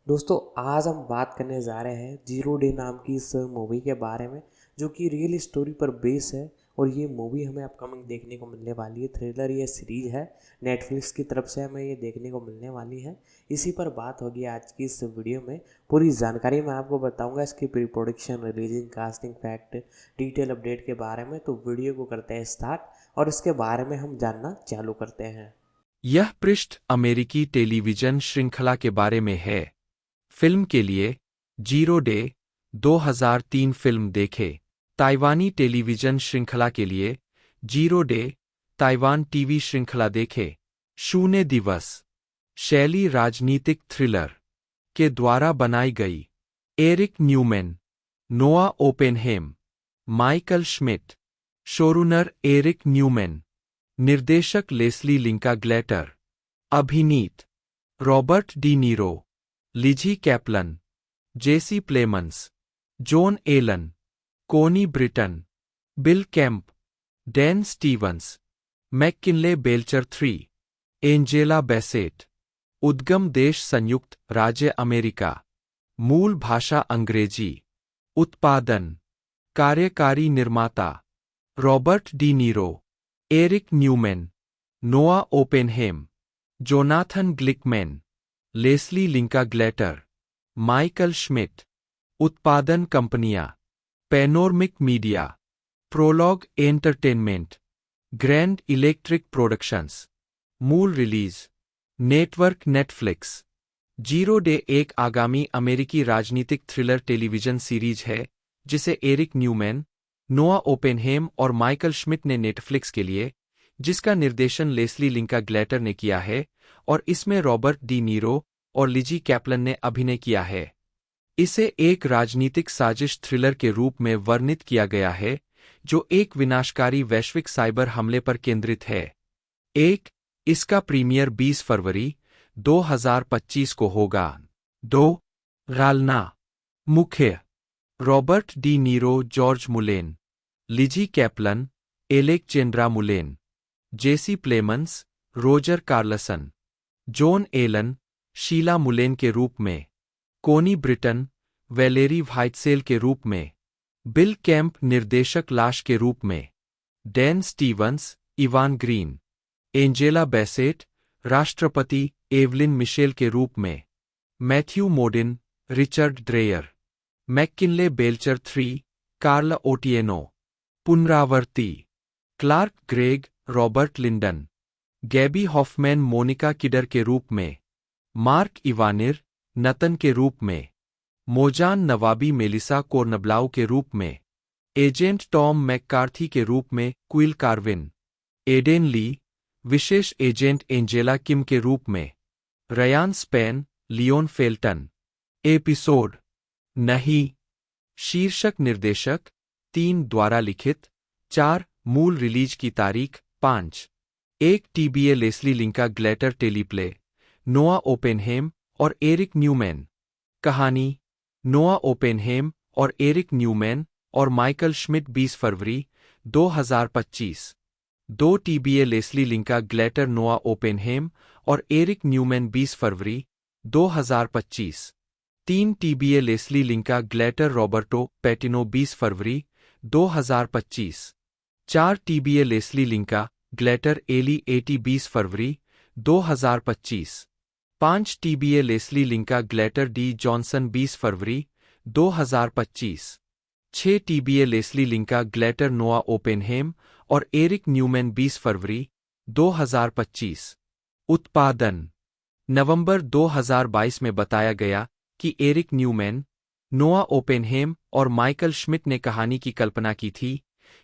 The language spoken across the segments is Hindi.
दोस्तों आज हम बात करने जा रहे हैं जीरो डे नाम की इस मूवी के बारे में, जो कि रियल स्टोरी पर बेस है। और ये मूवी हमें अपकमिंग देखने को मिलने वाली है। थ्रिलर ये सीरीज है, नेटफ्लिक्स की तरफ से हमें ये देखने को मिलने वाली है। इसी पर बात होगी आज की इस वीडियो में। पूरी जानकारी मैं आपको बताऊंगा, इसकी pre production, releasing, casting fact, detail update के बारे में। तो वीडियो को करते हैं स्टार्ट और इसके बारे में हम जानना चालू करते हैं। यह पृष्ठ अमेरिकी टेलीविजन श्रृंखला के बारे में है। फिल्म के लिए जीरो डे 2003 फिल्म देखें। ताइवानी टेलीविजन श्रृंखला के लिए जीरो डे ताइवान टीवी श्रृंखला देखें। शून्य दिवस शैली राजनीतिक थ्रिलर के द्वारा बनाई गई। Eric Newman, Noah Oppenheim, Michael Schmidt. Showrunner Eric Newman, निर्देशक लेस्ली लिंका ग्लेटर। अभिनीत Robert De Niro, Lizzy Caplan, Jesse Plemons, Joan Allen, Connie Britton, Bill Camp, Dan Stevens, McKinley Belcher 3, Angela Bassett. उद्गम देश संयुक्त राज्य अमेरिका। मूल भाषा अंग्रेजी। उत्पादन कार्यकारी निर्माता Robert De Niro, Eric Newman, Noah Oppenheim, Jonathan Glickman, Lesli Linka Glatter, Michael Schmidt. उत्पादन कंपनियां Panoramic Media, Prologue Entertainment, Grand Electric Productions. मूल release network Netflix. Zero day एक आगामी अमेरिकी राजनीतिक थ्रिलर टेलीविजन सीरीज है जिसे एरिक न्यूमैन, नोआ ओपेनहेम और माइकल श्मिट ने नेटफ्लिक्स के लिए, जिसका निर्देशन लेस्ली लिंका ग्लेटर ने किया है और इसमें रॉबर्ट डी नीरो और लिजी कैप्लन ने अभिनय किया है। इसे एक राजनीतिक साजिश थ्रिलर के रूप में वर्णित किया गया है जो एक विनाशकारी वैश्विक साइबर हमले पर केंद्रित है। इसका प्रीमियर 20 फरवरी 2025 को होगा। 2. गालना। मुख्य Robert De Niro, George Mullen, Lizzy Caplan, Alexandra Mullen, Jesse Plemons, Roger Carlson, Joan Allen, Sheila Mullen के रूप में, कोनी ब्रिटन, वैलेरी व्हाइटसेल के रूप में, बिल कैंप निर्देशक लाश के रूप में, Dan Stevens, Evan Green, Angela Bassett, राष्ट्रपति एवलिन मिशेल के रूप में, Matthew Modine, Richard Dreyer, McKinley Belcher 3, Carl Otieno. पुनरावर्ती Clark Gregg, Robert Lindon, Gabby Hoffmann, Monica Kidder के रूप में, मार्क इवानिर, नतन के रूप में, मोजान नवाबी, मेलिसा कोर्नब्लाउ के रूप में, एजेंट टॉम मैककार्थी के रूप में, क्विल कार्विन, एडेन ली, विशेष एजेंट एंजेला किम के रूप में, Ryan Spain, Leon Felton. Episode नहीं। शीर्षक निर्देशक 3 द्वारा लिखित। 4 मूल रिलीज की तारीख 5। 1 TBA Leslie Linka glitter teleplay, नोआ ओपेनहेम और एरिक न्यूमैन। कहानी नोआ ओपेनहेम और एरिक न्यूमैन और माइकल श्मिट 20 फरवरी 2025। 2 टीबीए लेस्ली लिंका ग्लेटर, नोआ ओपेनहेम और एरिक न्यूमैन 20 फरवरी 2025। 3 TBA Leslie Linka glitter, Roberto पैटिनो 20 फरवरी 2025। 4 TBA Leslie Linka glitter, Eli eighty 20 फरवरी 2025। 5 TBA Leslie Linka glitter, D Johnson 20 फरवरी 2025। 6 टीबीए लेस्ली लिंका ग्लेटर, नोआ ओपेनहेम और एरिक न्यूमैन 20 फरवरी 2025। उत्पादन नवंबर 2022 में बताया गया कि एरिक न्यूमैन, नोआ ओपेनहेम और माइकल श्मिट ने कहानी की कल्पना की थी,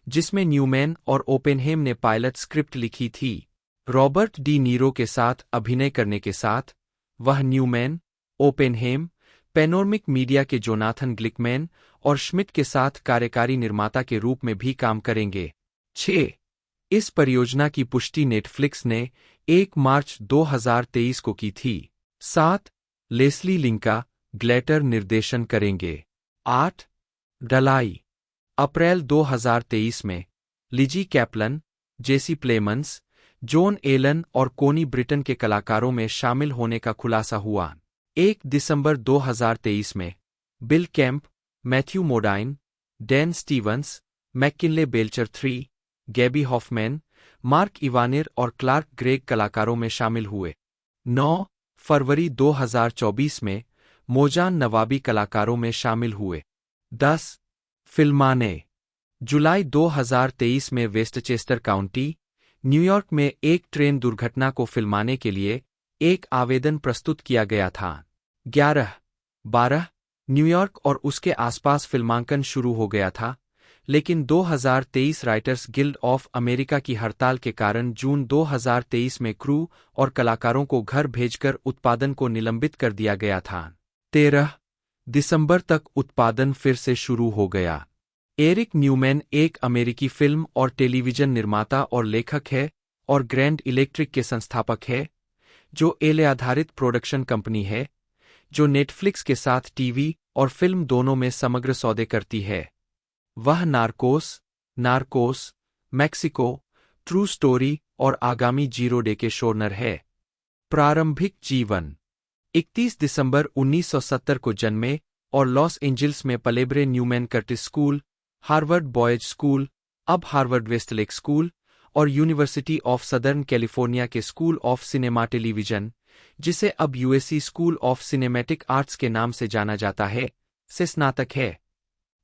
जिसमें न्यूमैन और ओपेनहेम ने पायलट स्क्रिप्ट लिखी थी। रॉबर्ट डी नीरो के साथ अभिनय करने के साथ वह न्यूमैन, ओपेनहेम, पैनोरमिक मीडिया के जोनाथन ग्लिकमैन और श्मिट के साथ कार्यकारी निर्माता के रूप में भी काम करेंगे। 6. इस परियोजना की पुष्टि नेटफ्लिक्स ने 1 मार्च 2023 को की थी। 7. लेस्ली लिंका ग्लेटर निर्देशन करेंगे। 8. डलाई अप्रैल 2023 में लिजी Caplan, Jesse Plemons, Joan Elon और कोनी ब्रिटन के कलाकारों में शामिल होने का खुलासा हुआ। 1 दिसंबर 2023 में Bill Camp, Matthew Modine, Dan Stevens, McKinley Belcher III, Gabby Hoffmann, Mark Ivanir और क्लार्क ग्रेग कलाकारों में शामिल हुए। 9 फरवरी 2024 में मोजान नवाबी कलाकारों में शामिल हुए। 10 फिल्माने जुलाई 2023 में वेस्टचेस्टर काउंटी, न्यूयॉर्क में एक ट्रेन दुर्घटना को फिल्माने के लिए एक आवेदन प्रस्तुत किया गया था। 11 न्यूयॉर्क और उसके आसपास फिल्मांकन शुरू हो गया था, लेकिन 2023 राइटर्स गिल्ड ऑफ अमेरिका की हड़ताल के कारण जून 2023 में क्रू और कलाकारों को घर भेजकर उत्पादन को निलंबित कर दिया गया था। 13 दिसंबर तक उत्पादन फिर से शुरू हो गया। एरिक न्यूमैन एक अमेरिकी फिल्म और टेलीविजन निर्माता और लेखक है और ग्रैंड इलेक्ट्रिक के संस्थापक है, जो एले आधारित प्रोडक्शन कंपनी है जो नेटफ्लिक्स के साथ टीवी और फिल्म दोनों में समग्र सौदे करती है। वह नार्कोस, मैक्सिको, ट्रू स्टोरी और आगामी जीरो डे के शोरनर है। प्रारंभिक जीवन 31 दिसंबर 1970 को जन्मे और लॉस एंजिल्स में पलेब्रे Newman Curtis school, Harvard Boys school, अब हार्वर्ड वेस्टलेक स्कूल और यूनिवर्सिटी ऑफ सदर्न कैलिफोर्निया के स्कूल ऑफ सिनेमा टेलीविजन, जिसे अब USC school of cinematic arts के नाम से जाना जाता है, से स्नातक है।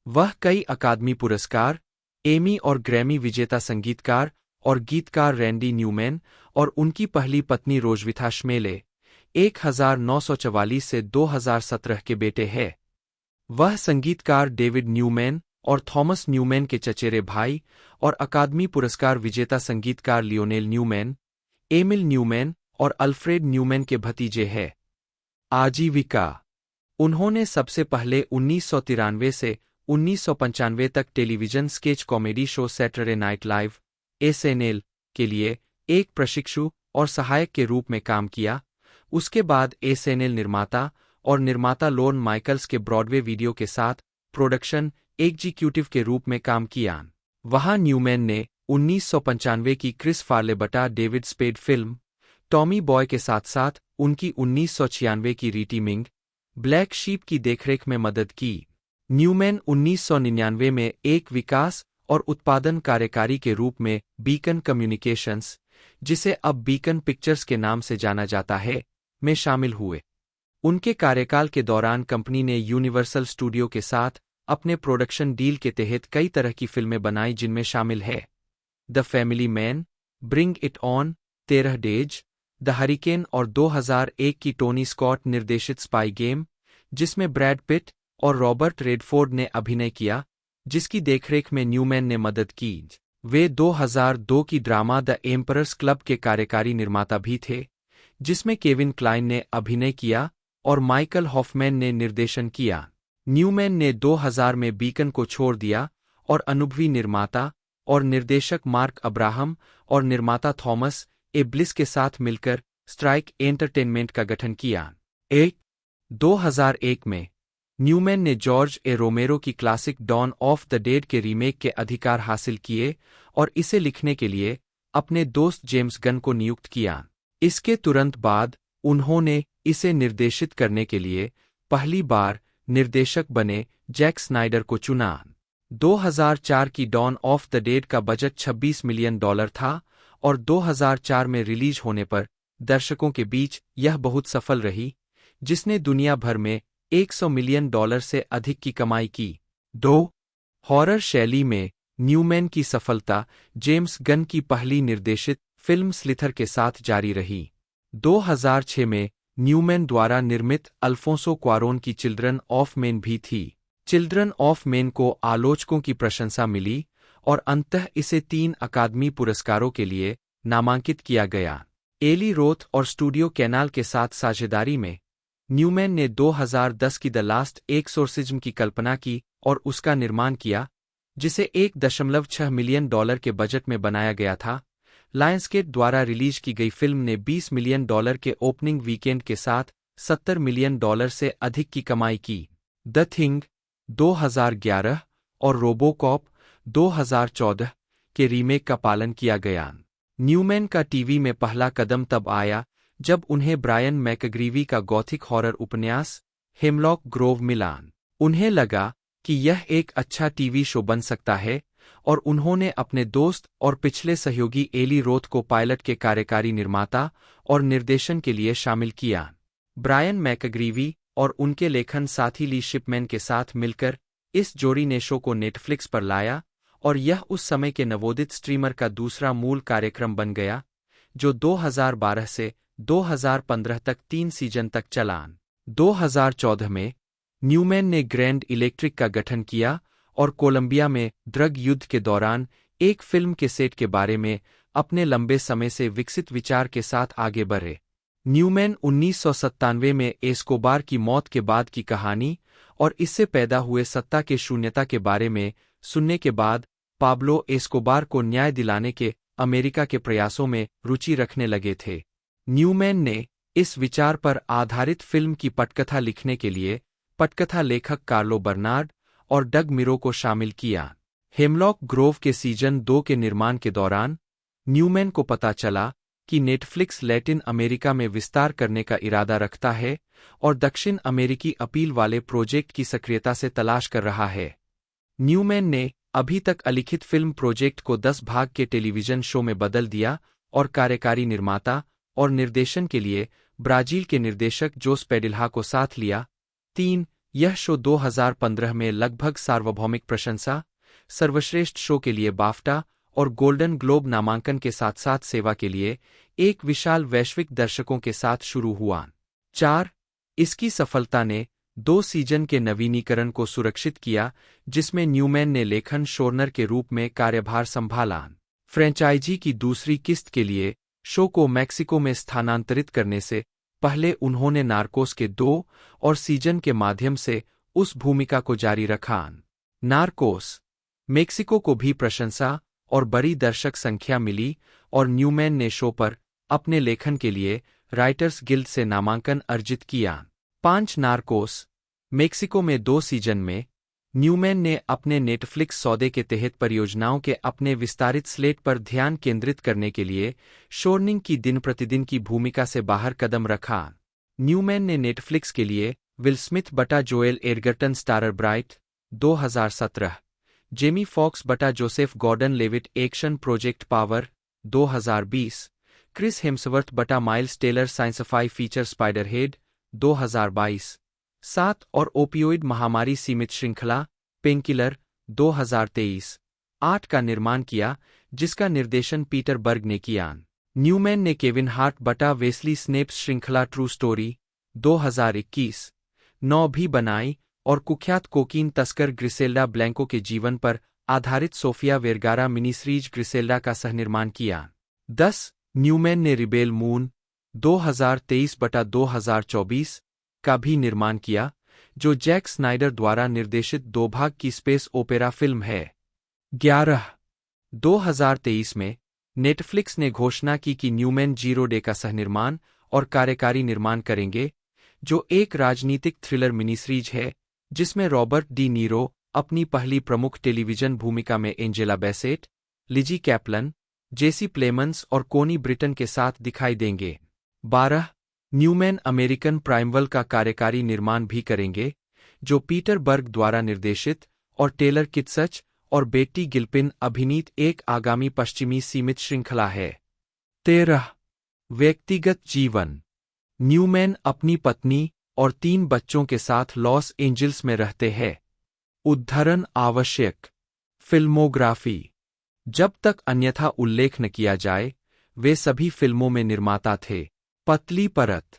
वह कई अकादमी पुरस्कार, एमी और ग्रैमी विजेता संगीतकार और गीतकार रैंडी न्यूमैन और उनकी पहली पत्नी रोजविथा श्मेले 1944 से 2017 के बेटे हैं। वह संगीतकार डेविड न्यूमैन और थॉमस न्यूमैन के चचेरे भाई और अकादमी पुरस्कार विजेता संगीतकार लियोनेल न्यूमैन, एमिल न्यूमैन और अल्फ्रेड न्यूमैन के भतीजे हैं। आजीविका उन्होंने सबसे पहले 1993 से 1995 तक television sketch comedy show Saturday Night live (SNL) के लिए एक प्रशिक्षु और सहायक के रूप में काम किया। उसके बाद SNL निर्माता और निर्माता लोर्न माइकल्स के ब्रॉडवे वीडियो के साथ प्रोडक्शन एग्जीक्यूटिव के रूप में काम किया। वहां न्यूमैन ने 1995 की क्रिस फार्ले बटा David Spade film Tommy Boy के साथ साथ उनकी 1996 की रीटीमिंग ब्लैक शीप की देखरेख में मदद की। न्यूमैन 1999 में एक विकास और उत्पादन कार्यकारी के रूप में बीकन कम्युनिकेशंस, जिसे अब बीकन पिक्चर्स के नाम से जाना जाता है, में शामिल हुए। उनके कार्यकाल के दौरान कंपनी ने यूनिवर्सल स्टूडियो के साथ अपने प्रोडक्शन डील के तहत कई तरह की फिल्में बनाई, जिनमें शामिल है the family man, bring it on, 13 days, the hurricane और 2001 की टोनी स्कॉट निर्देशित स्पाई गेम, जिसमें ब्रैड पिट और रॉबर्ट रेडफोर्ड ने अभिनय किया, जिसकी देखरेख में न्यूमैन ने मदद की। वे 2002 की ड्रामा द एम्परर्स क्लब के कार्यकारी निर्माता भी थे, जिसमें केविन क्लाइन ने अभिनय किया और माइकल हॉफमैन ने निर्देशन किया। न्यूमैन ने 2000 में बीकन को छोड़ दिया और अनुभवी निर्माता और निर्देशक मार्क अब्राहम और निर्माता थॉमस ए ब्लिस के साथ मिलकर स्ट्राइक एंटरटेनमेंट का गठन किया। 2001 में न्यूमैन ने जॉर्ज ए रोमेरो की classic Dawn of the Dead के रीमेक के अधिकार हासिल किए और इसे लिखने के लिए अपने दोस्त जेम्स गन को नियुक्त किया। इसके तुरंत बाद उन्होंने इसे निर्देशित करने के लिए पहली बार निर्देशक बने जैक स्नाइडर को चुना। 2004 की डॉन ऑफ द डेड का बजट $26 मिलियन था और 2004 में रिलीज होने पर दर्शकों के बीच यह बहुत सफल रही, जिसने दुनिया भर में $100 मिलियन से अधिक की कमाई की। 2 हॉरर शैली में न्यूमैन की सफलता जेम्स गन की पहली निर्देशित फिल्म स्लिथर के साथ जारी रही। 2006 में न्यूमैन द्वारा निर्मित अल्फोंसो क्वारोन की चिल्ड्रन ऑफ मेन भी थी। चिल्ड्रन ऑफ मेन को आलोचकों की प्रशंसा मिली और अंततः इसे 3 अकादमी पुरस्कारों के लिए नामांकित किया गया। एली रोथ और स्टूडियो कैनाल के साथ साझेदारी में न्यूमैन ने 2010 की द लास्ट एक्सोर्सिज्म की कल्पना की और उसका निर्माण किया, जिसे $1.6 मिलियन के बजट में बनाया गया था। लायंसगेट द्वारा रिलीज की गई फिल्म ने $20 मिलियन के ओपनिंग वीकेंड के साथ $70 मिलियन से अधिक की कमाई की। द थिंग 2011 और रोबोकॉप 2014 के रीमेक का पालन किया गया। न्यूमैन का टीवी में पहला कदम तब आया जब उन्हें ब्रायन मैकग्रीवी का गॉथिक हॉरर उपन्यास हेमलॉक ग्रोव मिला। उन्हें लगा कि यह एक अच्छा टीवी शो बन सकता है और उन्होंने अपने दोस्त और पिछले सहयोगी एली रोथ को पायलट के कार्यकारी निर्माता और निर्देशन के लिए शामिल किया। ब्रायन मैकग्रीवी और उनके लेखन साथी ली शिपमैन के साथ मिलकर इस जोड़ी ने शो को नेटफ्लिक्स पर लाया और यह उस समय के नवोदित स्ट्रीमर का दूसरा मूल कार्यक्रम बन गया, जो 2012 से 2015 तक 3 सीजन तक चला। 2014 में न्यूमैन ने ग्रैंड इलेक्ट्रिक का गठन किया और कोलंबिया में ड्रग युद्ध के दौरान एक फिल्म के सेट के बारे में अपने लंबे समय से विकसित विचार के साथ आगे बढ़े। न्यूमैन 1997 में एस्कोबार की मौत के बाद की कहानी और इससे पैदा हुए सत्ता के शून्यता के बारे में सुनने के बाद पाब्लो एस्कोबार को न्याय दिलाने के अमेरिका के प्रयासों में रुचि रखने लगे थे। न्यूमैन ने इस विचार पर आधारित फिल्म की पटकथा लिखने के लिए पटकथा लेखक कार्लो बर्नार्ड और डग मिरो को शामिल किया। हेमलॉक ग्रोव के सीजन 2 के निर्माण के दौरान न्यूमैन को पता चला कि नेटफ्लिक्स लैटिन अमेरिका में विस्तार करने का इरादा रखता है और दक्षिण अमेरिकी अपील वाले प्रोजेक्ट की सक्रियता से तलाश कर रहा है। न्यूमैन ने अभी तक अलिखित फिल्म प्रोजेक्ट को 10 भाग के टेलीविजन शो में बदल दिया और कार्यकारी निर्माता और निर्देशन के लिए ब्राजील के निर्देशक जोस पेडिल्हा को साथ लिया। 3 यह शो 2015 में लगभग सार्वभौमिक प्रशंसा, सर्वश्रेष्ठ शो के लिए बाफ्टा और गोल्डन ग्लोब नामांकन के साथ साथ सेवा के लिए एक विशाल वैश्विक दर्शकों के साथ शुरू हुआ। 4 इसकी सफलता ने 2 सीजन के नवीनीकरण को सुरक्षित किया, जिसमें न्यूमैन ने लेखन शोरनर के रूप में कार्यभार संभाला। फ्रेंचाइजी की दूसरी किस्त के लिए शो को मैक्सिको में स्थानांतरित करने से पहले उन्होंने नार्कोस के 2 और सीजन के माध्यम से उस भूमिका को जारी रखा। नार्कोस मेक्सिको को भी प्रशंसा और बड़ी दर्शक संख्या मिली और न्यूमैन ने शो पर अपने लेखन के लिए राइटर्स गिल्ड से नामांकन अर्जित किया। 5 नार्कोस मेक्सिको में 2 सीजन में न्यूमैन ने अपने नेटफ्लिक्स सौदे के तहत परियोजनाओं के अपने विस्तारित स्लेट पर ध्यान केंद्रित करने के लिए शोर्निंग की दिन प्रतिदिन की भूमिका से बाहर कदम रखा। न्यूमैन ने नेटफ्लिक्स के लिए विल स्मिथ बटा Joel Edgerton starrer Bright 2017, Jamie Foxx बटा Joseph Gordon Levitt action project power 2020, Chris Hemsworth बटा Miles Teller sci fi feature Spiderhead 2022, 7 और ओपियोइड महामारी सीमित श्रृंखला पेनकिलर 2023, 8 का निर्माण किया, जिसका निर्देशन पीटर बर्ग ने किया। न्यूमैन ने केविन हार्ट बटा वेस्ली स्नेप्स श्रृंखला ट्रू स्टोरी 2021, 9 भी बनाई और कुख्यात कोकीन तस्कर ग्रिसेल्डा ब्लैंको के जीवन पर आधारित सोफिया वेरगारा मिनीसीरीज ग्रिसेल्डा का सहनिर्माण किया। 10 न्यूमैन ने रिबेल मून 2023 बटा 2024 का भी निर्माण किया, जो जैक स्नाइडर द्वारा निर्देशित 2 भाग की स्पेस ओपेरा फिल्म है। 11 2023 में नेटफ्लिक्स ने घोषणा की कि न्यूमैन जीरो डे का सहनिर्माण और कार्यकारी निर्माण करेंगे, जो एक राजनीतिक थ्रिलर मिनीसीरीज है जिसमें रॉबर्ट डी नीरो अपनी पहली प्रमुख टेलीविजन भूमिका में एंजेला बेसेट, लिजी कैप्लन, जेसी प्लेमंस और कोनी ब्रिटन के साथ दिखाई देंगे। 12 न्यूमैन अमेरिकन प्राइमवल का कार्यकारी निर्माण भी करेंगे, जो पीटर बर्ग द्वारा निर्देशित और टेलर किट्सच और बेट्टी गिल्पिन अभिनीत एक आगामी पश्चिमी सीमित श्रृंखला है। 13 व्यक्तिगत जीवन न्यूमैन अपनी पत्नी और 3 बच्चों के साथ लॉस एंजिल्स में रहते हैं। उद्धरण आवश्यक फिल्मोग्राफी जब तक अन्यथा उल्लेख न किया जाए, वे सभी फिल्मों में निर्माता थे। पतली परत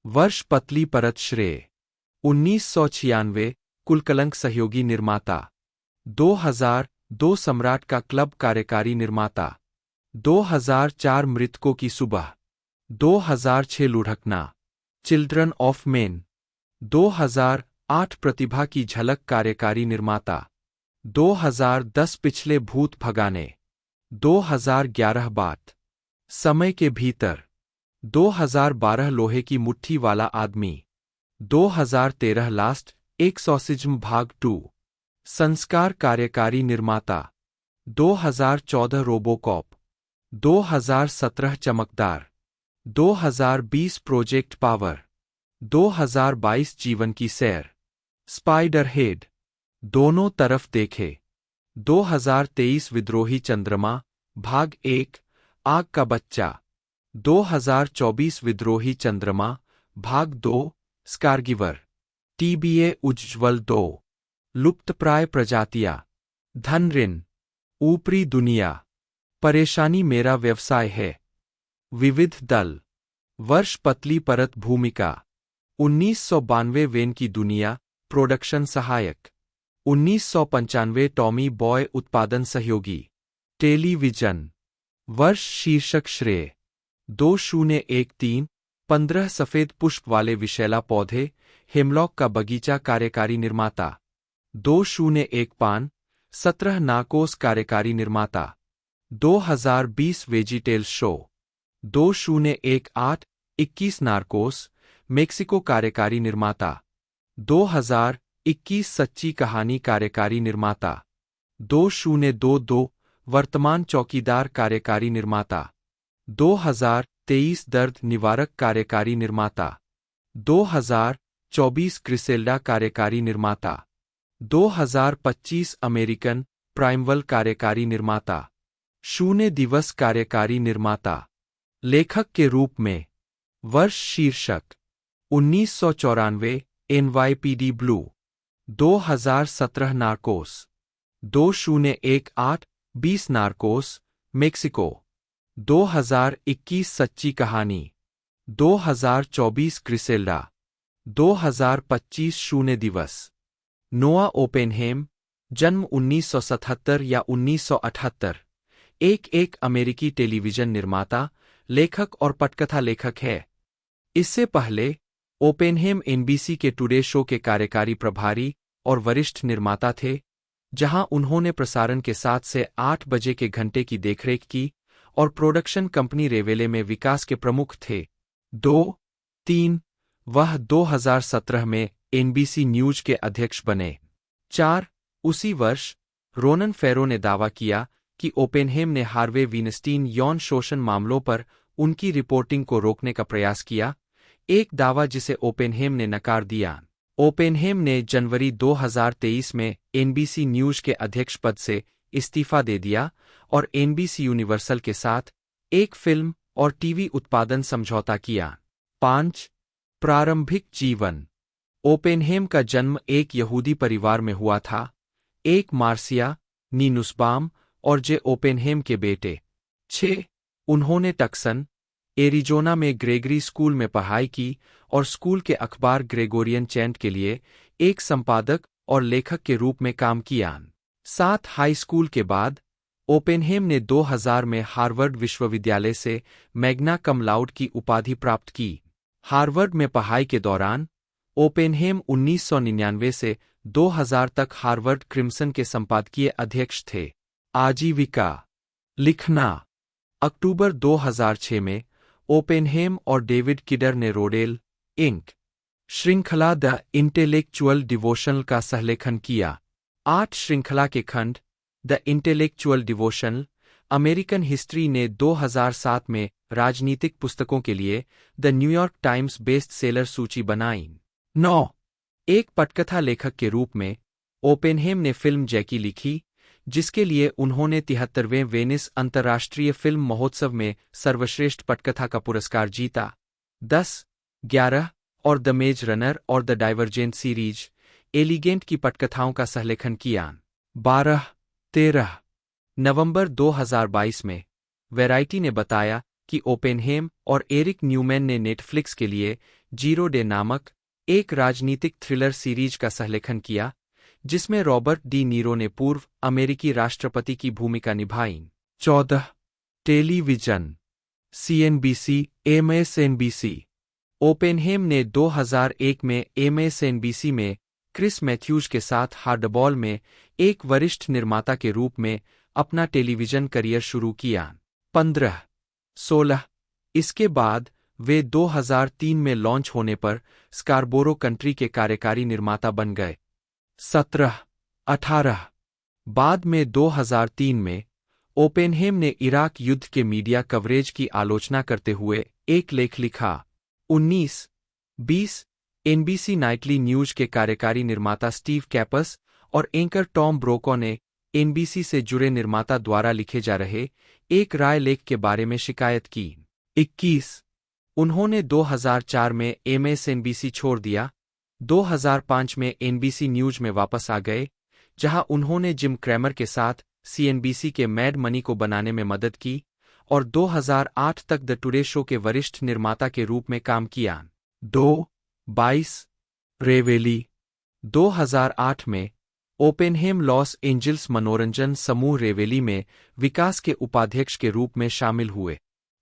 वर्ष पतली परत श्रेय 1996 कुलकलंक सहयोगी निर्माता 2002 सम्राट का क्लब कार्यकारी निर्माता 2004 मृतकों की सुबह 2006 लुढ़कना चिल्ड्रन ऑफ मेन 2008 प्रतिभा की झलक कार्यकारी निर्माता 2010 पिछले भूत भगाने 2011 बात समय के भीतर 2012 लोहे की मुट्ठी वाला आदमी 2013 लास्ट एक्सॉर्सिज्म भाग 2 संस्कार कार्यकारी निर्माता 2014 रोबोकॉप 2017 चमकदार 2020 प्रोजेक्ट पावर, 2022 जीवन की सैर, स्पाइडर हेड, दोनों तरफ देखे, 2023 विद्रोही चंद्रमा, भाग 1, आग का बच्चा, 2024 विद्रोही चंद्रमा, भाग 2, स्कारगिवर, टीबीए उज्ज्वल 2, लुप्तप्राय प्रजातियां, धन ऋण, ऊपरी दुनिया, परेशानी मेरा व्यवसाय है, विविध दल, वर्ष पतली परत भूमिका, 1992 वेन की दुनिया, प्रोडक्शन सहायक, 1995 टॉमी बॉय उत्पादन सहयोगी, टेलीविजन, वर्ष शीर्षक श्रेय, 2013, 15 सफेद पुष्प वाले विशैला पौधे, हेमलॉक का बगीचा कार्यकारी निर्माता, 2015, 17 नाकोस कार्यकारी निर्माता, 2020 वेजिटेल शो, 2018, 21 नार्कोस, मेक्सिको कार्यकारी निर्माता, 2021 सच्ची कहानी कार्यकारी निर्माता, 2022 वर्तमान चौकीदार कार्यकारी निर्माता, 2023 दर्द निवारक कार्यकारी निर्माता, 2024 क्रिसेल्डा कार्यकारी निर्माता, 2025 अमेरिकन प्राइमवल कार्यकारी निर्माता, 0 दिवस कार्यकारी निर्माता, लेखक के रूप में, वर्ष शीर्षक, 1994 NYPD blue, 2017 Narcos, 2018 20 Narcos, Mexico, 2021 सच्ची कहानी, 2024 क्रिसेल्डा, 2025 0 दिवस, नोआ ओपेनहेम, जन्म 1977 या 1978, एक अमेरिकी टेलीविजन निर्माता, लेखक और पटकथा लेखक है। इससे पहले ओपेनहेम एनबीसी के टुडे शो के कार्यकारी प्रभारी और वरिष्ठ निर्माता थे, जहां उन्होंने प्रसारण के 7 से 8 बजे के घंटे की देखरेख की और प्रोडक्शन कंपनी रेवेले में विकास के प्रमुख थे। 2-3 वह 2017 में एनबीसी न्यूज के अध्यक्ष बने। 4 उसी वर्ष रोनन फेरो ने दावा किया कि ओपेनहेम ने हार्वे वीनस्टीन यौन शोषण मामलों पर उनकी रिपोर्टिंग को रोकने का प्रयास किया, एक दावा जिसे ओपेनहेम ने नकार दिया। ओपेनहेम ने जनवरी 2023 में एनबीसी न्यूज के अध्यक्ष पद से इस्तीफा दे दिया और एनबीसी यूनिवर्सल के साथ एक फिल्म और टीवी उत्पादन समझौता किया। 5 प्रारंभिक जीवन, ओपेनहेम का जन्म एक यहूदी परिवार में हुआ था, एक मार्सिया, नीनुसबाम और जे ओपेनहेम के बेटे। 6 उन्होंने टक्सन, एरिजोना में ग्रेगरी स्कूल में पढ़ाई की और स्कूल के अखबार ग्रेगोरियन चैंट के लिए एक संपादक और लेखक के रूप में काम किया। 7 हाई स्कूल के बाद ओपेनहेम ने 2000 में हार्वर्ड विश्वविद्यालय से मैग्ना कम लाउड की उपाधि प्राप्त की। हार्वर्ड में पढ़ाई के दौरान ओपेनहेम 1999 से 2000 तक हार्वर्ड क्रिम्सन के संपादकीय अध्यक्ष थे। आजीविका, लिखना। अक्टूबर 2006 में ओपेनहेम और डेविड किडर ने रोडेल, इंक. श्रृंखला द इंटेलेक्चुअल डिवोशनल का सहलेखन किया। 8 श्रृंखला के खंड the intellectual devotional American history ने 2007 में राजनीतिक पुस्तकों के लिए the New York times best seller सूची बनाई। 9 एक पटकथा लेखक के रूप में ओपेनहेम ने फिल्म जैकी लिखी, जिसके लिए उन्होंने 73वें वेनिस अंतर्राष्ट्रीय फिल्म महोत्सव में सर्वश्रेष्ठ पटकथा का पुरस्कार जीता। 10, 11 और द मेज रनर और द डाइवर्जेंट सीरीज एलिगेंट की पटकथाओं का सहलेखन किया। 12, 13 नवंबर 2022 में वैराइटी ने बताया कि ओपेनहेम और एरिक न्यूमैन ने नेटफ्लिक्स के लिए जीरो डे नामक एक राजनीतिक थ्रिलर सीरीज का सहलेखन किया, जिसमें रॉबर्ट डी नीरो ने पूर्व अमेरिकी राष्ट्रपति की भूमिका निभाई। 14 टेलीविजन, सीएनबीसी, एमएसएनबीसी। ओपेनहेम ने 2001 में एमएसएनबीसी में क्रिस मैथ्यूज के साथ हार्डबॉल में एक वरिष्ठ निर्माता के रूप में अपना टेलीविजन करियर शुरू किया। 15, 16 इसके बाद वे 2003 में लॉन्च होने पर स्कारबोरो कंट्री के कार्यकारी निर्माता बन गए। 17, 18 बाद में 2003 में ओपेनहेम ने इराक युद्ध के मीडिया कवरेज की आलोचना करते हुए एक लेख लिखा। 1920 एनबीसी नाइटली न्यूज के कार्यकारी निर्माता स्टीव कैपस और एंकर टॉम ब्रोको ने एनबीसी से जुड़े निर्माता द्वारा लिखे जा रहे एक राय लेख के बारे में शिकायत की। 21 उन्होंने 2004 में एमएसएनबीसी छोड़ दिया। 2005 में एनबीसी न्यूज में वापस आ गए, जहां उन्होंने जिम क्रैमर के साथ सीएनबीसी के मैड मनी को बनाने में मदद की और 2008 तक द टुडे शो के वरिष्ठ निर्माता के रूप में काम किया। 22 रेवेली 2008 में ओपेनहेम लॉस एंजल्स मनोरंजन समूह रेवेली में विकास के उपाध्यक्ष के रूप में शामिल हुए।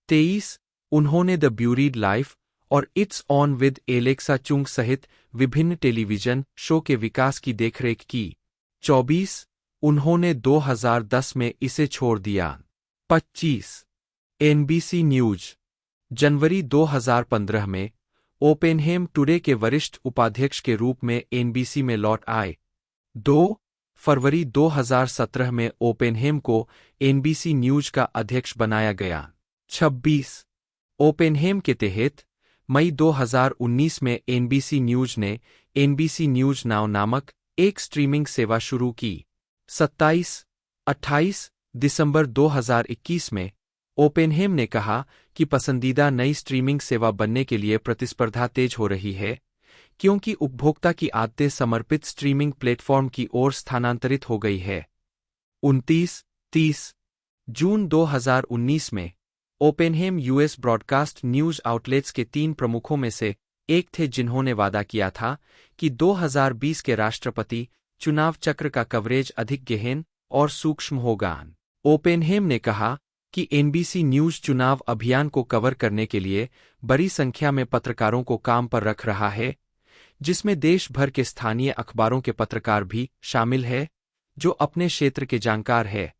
23 उन्होंने द ब्यूरीड लाइफ और इट्स ऑन विद एलेक्सा चुंग सहित विभिन्न टेलीविजन शो के विकास की देखरेख की। 24 उन्होंने 2010 में इसे छोड़ दिया। 25 एनबीसी न्यूज जनवरी 2015 में ओपेनहेम टुडे के वरिष्ठ उपाध्यक्ष के रूप में एनबीसी में लौट आए। 2 फरवरी 2017 में ओपेनहेम को एनबीसी न्यूज का अध्यक्ष बनाया गया। 26 ओपेनहेम के तहत मई 2019 में एनबीसी न्यूज ने एनबीसी न्यूज नाउ नामक एक स्ट्रीमिंग सेवा शुरू की। 28 दिसंबर 2021 में ओपेनहेम ने कहा कि पसंदीदा नई स्ट्रीमिंग सेवा बनने के लिए प्रतिस्पर्धा तेज हो रही है, क्योंकि उपभोक्ता की आदतें समर्पित स्ट्रीमिंग प्लेटफॉर्म की ओर स्थानांतरित हो गई है। 29-30 जून 2019 में Oppenheim US broadcast news outlets के 3 प्रमुखों में से एक थे जिन्होंने वादा किया था कि 2020 के राष्ट्रपति चुनाव चक्र का कवरेज अधिक गहन और सूक्ष्म होगा। ओपेनहेम ने कहा कि एनबीसी न्यूज चुनाव अभियान को कवर करने के लिए बड़ी संख्या में पत्रकारों को काम पर रख रहा है, जिसमें देश भर के स्थानीय अखबारों के पत्रकार भी शामिल हैं, जो अपने क्षेत्र के जानकार हैं।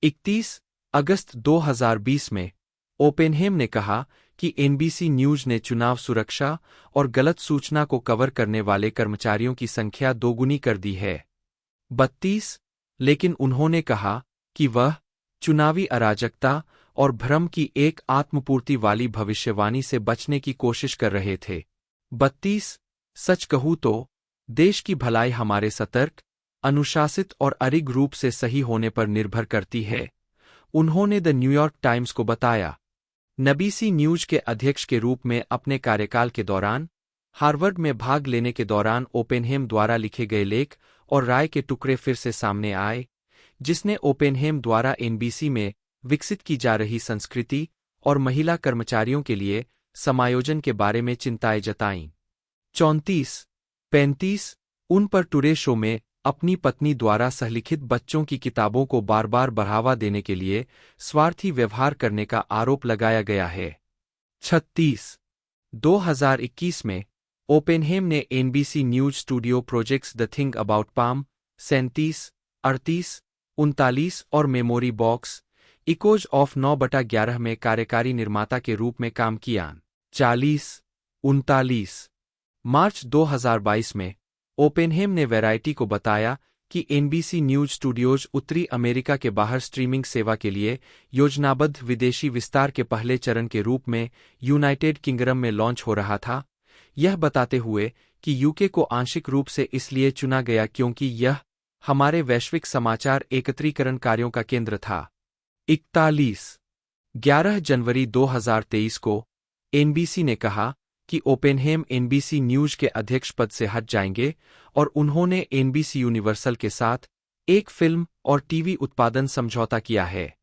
31 अगस्त 2020 में ओपेनहेम ने कहा कि एनबीसी न्यूज ने चुनाव सुरक्षा और गलत सूचना को कवर करने वाले कर्मचारियों की संख्या दोगुनी कर दी है। 32 लेकिन उन्होंने कहा कि वह चुनावी अराजकता और भ्रम की एक आत्मपूर्ति वाली भविष्यवाणी से बचने की कोशिश कर रहे थे। 32 सच कहूं तो देश की भलाई हमारे सतर्क, अनुशासित और अडिग रूप से सही होने पर निर्भर करती है, उन्होंने द न्यूयॉर्क टाइम्स को बताया। नबीसी न्यूज के अध्यक्ष के रूप में अपने कार्यकाल के दौरान हार्वर्ड में भाग लेने के दौरान ओपेनहेम द्वारा लिखे गए लेख और राय के टुकड़े फिर से सामने आए, जिसने ओपेनहेम द्वारा एनबीसी में विकसित की जा रही संस्कृति और महिला कर्मचारियों के लिए समायोजन के बारे में चिंताएं जताईं। 34-35 उन पर टुडे शो में अपनी पत्नी द्वारा सहलिखित बच्चों की किताबों को बार बार बढ़ावा देने के लिए स्वार्थी व्यवहार करने का आरोप लगाया गया है। 36 2021 में ओपेनहेम ने NBC news studio projects the thing about palm 37, 38, 39 और मेमोरी बॉक्स इकोज ऑफ 9/11 में कार्यकारी निर्माता के रूप में काम किया। 40-39 मार्च 2022 में ओपेनहेम ने वैरायटी को बताया कि एनबीसी न्यूज स्टूडियोज उत्तरी अमेरिका के बाहर स्ट्रीमिंग सेवा के लिए योजनाबद्ध विदेशी विस्तार के पहले चरण के रूप में यूनाइटेड किंगडम में लॉन्च हो रहा था, यह बताते हुए कि यूके को आंशिक रूप से इसलिए चुना गया क्योंकि यह हमारे वैश्विक समाचार एकत्रीकरण कार्यों का केंद्र था। 11 जनवरी 2023 को एनबीसी ने कहा कि ओपेनहेम एनबीसी न्यूज के अध्यक्ष पद से हट जाएंगे और उन्होंने एनबीसी यूनिवर्सल के साथ एक फिल्म और टीवी उत्पादन समझौता किया है।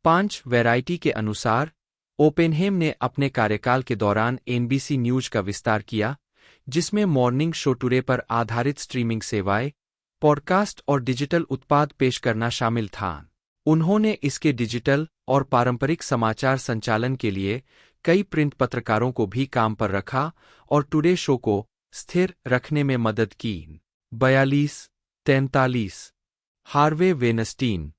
5 वैरायटी के अनुसार ओपेनहेम ने अपने कार्यकाल के दौरान एनबीसी न्यूज का विस्तार किया, जिसमें मॉर्निंग शो टुडे पर आधारित स्ट्रीमिंग सेवाएं, पॉडकास्ट और डिजिटल उत्पाद पेश करना शामिल था। उन्होंने इसके डिजिटल और पारंपरिक समाचार संचालन के लिए कई प्रिंट पत्रकारों को भी काम पर रखा और टुडे शो को स्थिर रखने में मदद की। 42-43 हार्वे वेनस्टीन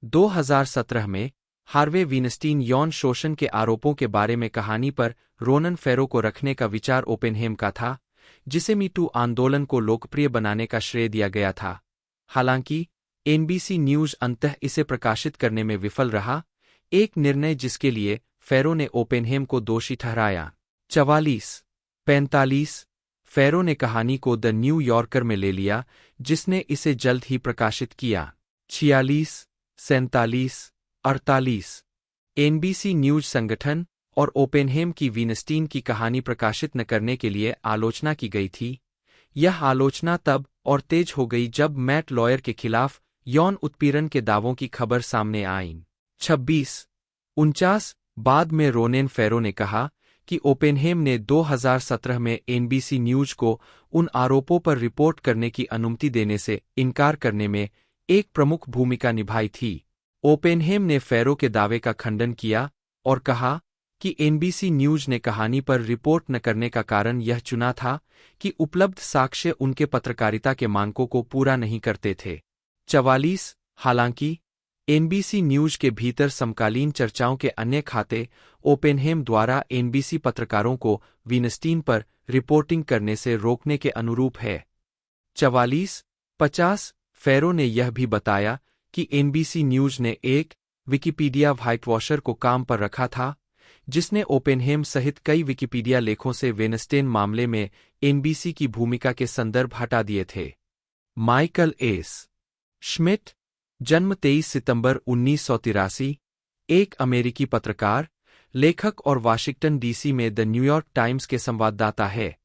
2017 में हार्वे वीनस्टीन यौन शोषण के आरोपों के बारे में कहानी पर रोनन फेरो को रखने का विचार ओपेनहेम का था, जिसे मी टू आंदोलन को लोकप्रिय बनाने का श्रेय दिया गया था। हालांकि एनबीसी न्यूज अंततः इसे प्रकाशित करने में विफल रहा, एक निर्णय जिसके लिए फेरो ने ओपेनहेम को दोषी ठहराया। 44-45 फेरो ने कहानी को द न्यू यॉर्कर में ले लिया, जिसने इसे जल्द ही प्रकाशित किया। 46-47-48 एनबीसी न्यूज संगठन और ओपेनहेम की वीनस्टीन की कहानी प्रकाशित न करने के लिए आलोचना की गई थी। यह आलोचना तब और तेज हो गई जब मैट लॉयर के खिलाफ यौन उत्पीड़न के दावों की खबर सामने आई। 26-49 बाद में रोनेन फेरो ने कहा कि ओपेनहेम ने 2017 में एनबीसी न्यूज को उन आरोपों पर रिपोर्ट करने की अनुमति देने से इनकार करने में एक प्रमुख भूमिका निभाई थी। ओपेनहेम ने फेरो के दावे का खंडन किया और कहा कि एनबीसी न्यूज ने कहानी पर रिपोर्ट न करने का कारण यह चुना था कि उपलब्ध साक्ष्य उनके पत्रकारिता के मानकों को पूरा नहीं करते थे। 44 हालांकि एनबीसी न्यूज के भीतर समकालीन चर्चाओं के अन्य खाते ओपेनहेम द्वारा एनबीसी पत्रकारों को वीनस्टीन पर रिपोर्टिंग करने से रोकने के अनुरूप है। 44-50 फेरो ने यह भी बताया कि एनबीसी न्यूज ने एक विकिपीडिया व्हाइटवॉशर को काम पर रखा था, जिसने ओपेनहेम सहित कई विकिपीडिया लेखों से वेनस्टेन मामले में एनबीसी की भूमिका के संदर्भ हटा दिए थे। माइकल एस श्मिट, जन्म 23 सितंबर 1983, एक अमेरिकी पत्रकार, लेखक और वाशिंगटन डीसी में द न्यूयॉर्क टाइम्स के संवाददाता है।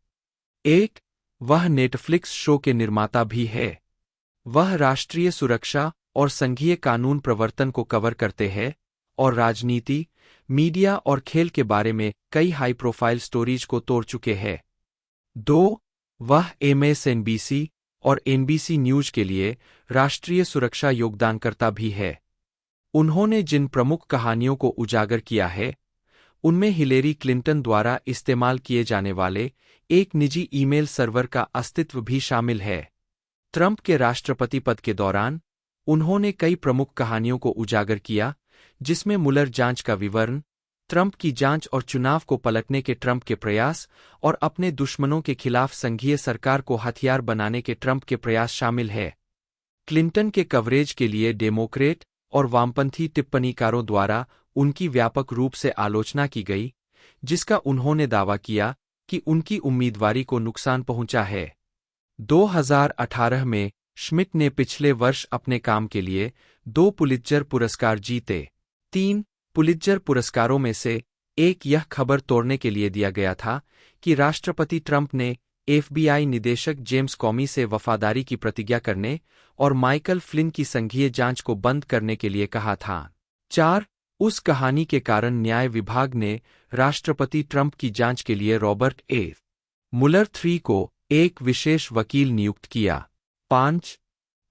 वह नेटफ्लिक्स शो के निर्माता भी है। वह राष्ट्रीय सुरक्षा और संघीय कानून प्रवर्तन को कवर करते हैं और राजनीति, मीडिया और खेल के बारे में कई हाई प्रोफाइल स्टोरीज को तोड़ चुके हैं। 2 वह एमएसएनबीसी और एनबीसी न्यूज के लिए राष्ट्रीय सुरक्षा योगदानकर्ता भी है। उन्होंने जिन प्रमुख कहानियों को उजागर किया है, उनमें हिलेरी क्लिंटन द्वारा इस्तेमाल किए जाने वाले एक निजी ईमेल सर्वर का अस्तित्व भी शामिल है। ट्रंप के राष्ट्रपति पद के दौरान उन्होंने कई प्रमुख कहानियों को उजागर किया, जिसमें मुलर जांच का विवरण, ट्रंप की जांच और चुनाव को पलटने के ट्रंप के प्रयास और अपने दुश्मनों के खिलाफ संघीय सरकार को हथियार बनाने के ट्रंप के प्रयास शामिल है। क्लिंटन के कवरेज के लिए डेमोक्रेट और वामपंथी टिप्पणीकारों द्वारा उनकी व्यापक रूप से आलोचना की गई, जिसका उन्होंने दावा किया कि उनकी उम्मीदवारी को नुकसान पहुंचा है। 2018 में श्मिट ने पिछले वर्ष अपने काम के लिए 2 पुलित्जर पुरस्कार जीते। 3 पुलित्जर पुरस्कारों में से एक यह खबर तोड़ने के लिए दिया गया था कि राष्ट्रपति ट्रंप ने एफबीआई निदेशक जेम्स कॉमी से वफादारी की प्रतिज्ञा करने और माइकल फ्लिन की संघीय जांच को बंद करने के लिए कहा था। 4 उस कहानी के कारण न्याय विभाग ने राष्ट्रपति ट्रंप की जांच के लिए रॉबर्ट ए. मुलर III को एक विशेष वकील नियुक्त किया। 5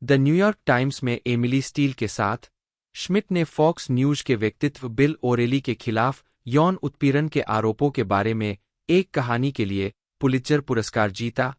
द न्यूयॉर्क टाइम्स में एमिली स्टील के साथ श्मिट ने फॉक्स न्यूज के व्यक्तित्व बिल ओरेली के खिलाफ यौन उत्पीड़न के आरोपों के बारे में एक कहानी के लिए पुलित्जर पुरस्कार जीता,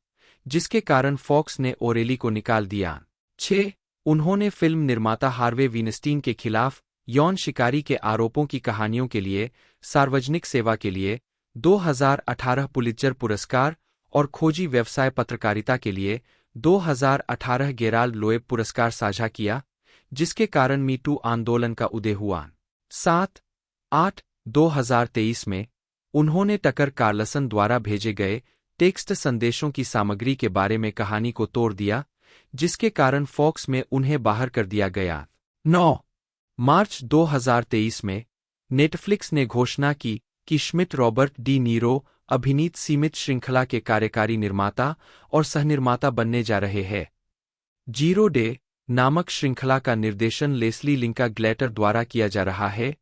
जिसके कारण फॉक्स ने ओरेली को निकाल दिया। 6 उन्होंने फिल्म निर्माता हार्वे वीनस्टीन के खिलाफ यौन शिकारी के आरोपों की कहानियों के लिए सार्वजनिक सेवा के लिए 2018 पुलित्जर पुरस्कार और खोजी व्यवसाय पत्रकारिता के लिए 2018 गेराल्ड लोएब पुरस्कार साझा किया, जिसके कारण मी टू आंदोलन का उदय हुआ। 7-8 2023 में उन्होंने टकर कार्लसन द्वारा भेजे गए टेक्स्ट संदेशों की सामग्री के बारे में कहानी को तोड़ दिया, जिसके कारण फॉक्स में उन्हें बाहर कर दिया गया। 9 मार्च 2023 में नेटफ्लिक्स ने घोषणा की कि श्मिट रॉबर्ट डी नीरो अभिनीत सीमित श्रृंखला के कार्यकारी निर्माता और सहनिर्माता बनने जा रहे हैं। जीरो डे नामक श्रृंखला का निर्देशन लेस्ली लिंका ग्लेटर द्वारा किया जा रहा है,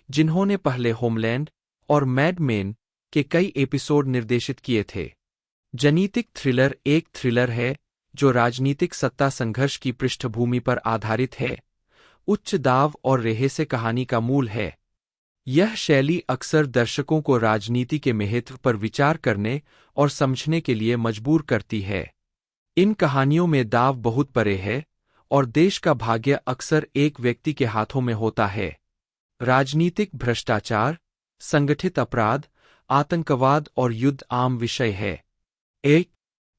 जिन्होंने पहले होमलैंड और मैड मेन के कई एपिसोड निर्देशित किए थे। जनीतिक थ्रिलर एक थ्रिलर है जो राजनीतिक सत्ता संघर्ष की पृष्ठभूमि पर आधारित है, उच्च दाव और रहस्य कहानी का मूल है। यह शैली अक्सर दर्शकों को राजनीति के महत्व पर विचार करने और समझने के लिए मजबूर करती है। इन कहानियों में दाव बहुत परे है और देश का भाग्य अक्सर एक व्यक्ति के हाथों में होता है। राजनीतिक भ्रष्टाचार, संगठित अपराध, आतंकवाद और युद्ध आम विषय है।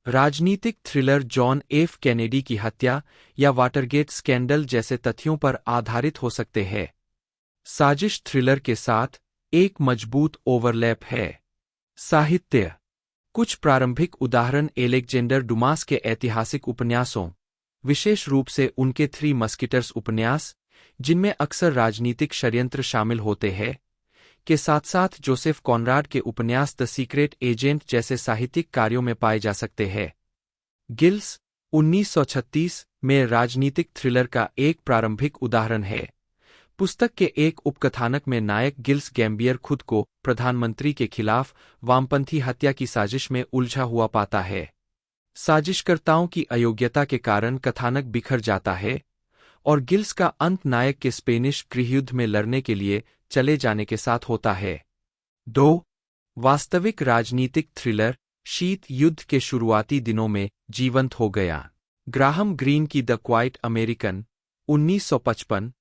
राजनीतिक थ्रिलर जॉन एफ कैनेडी की हत्या या वाटरगेट स्कैंडल जैसे तथ्यों पर आधारित हो सकते हैं। साजिश थ्रिलर के साथ एक मजबूत ओवरलैप है। साहित्य। कुछ प्रारंभिक उदाहरण एलेक्जेंडर डुमास के ऐतिहासिक उपन्यासों, विशेष रूप से उनके थ्री मस्किटर्स उपन्यास, जिनमें अक्सर राजनीतिक षड्यंत्र शामिल होते हैं, के साथ साथ जोसेफ कॉनराड के उपन्यास द सीक्रेट एजेंट जैसे साहित्यिक कार्यों में पाए जा सकते हैं। गिल्स 1936 में राजनीतिक थ्रिलर का एक प्रारंभिक उदाहरण है। पुस्तक के एक उपकथानक में नायक गिल्स गैम्बियर खुद को प्रधानमंत्री के खिलाफ वामपंथी हत्या की साजिश में उलझा हुआ पाता है। साजिशकर्ताओं की अयोग्यता के कारण कथानक बिखर जाता है और गिल्स का अंत नायक के स्पेनिश गृहयुद्ध में लड़ने के लिए चले जाने के साथ होता है। 2. वास्तविक राजनीतिक थ्रिलर शीत युद्ध के शुरुआती दिनों में जीवंत हो गया। ग्राहम ग्रीन की द क्वाइट अमेरिकन 1955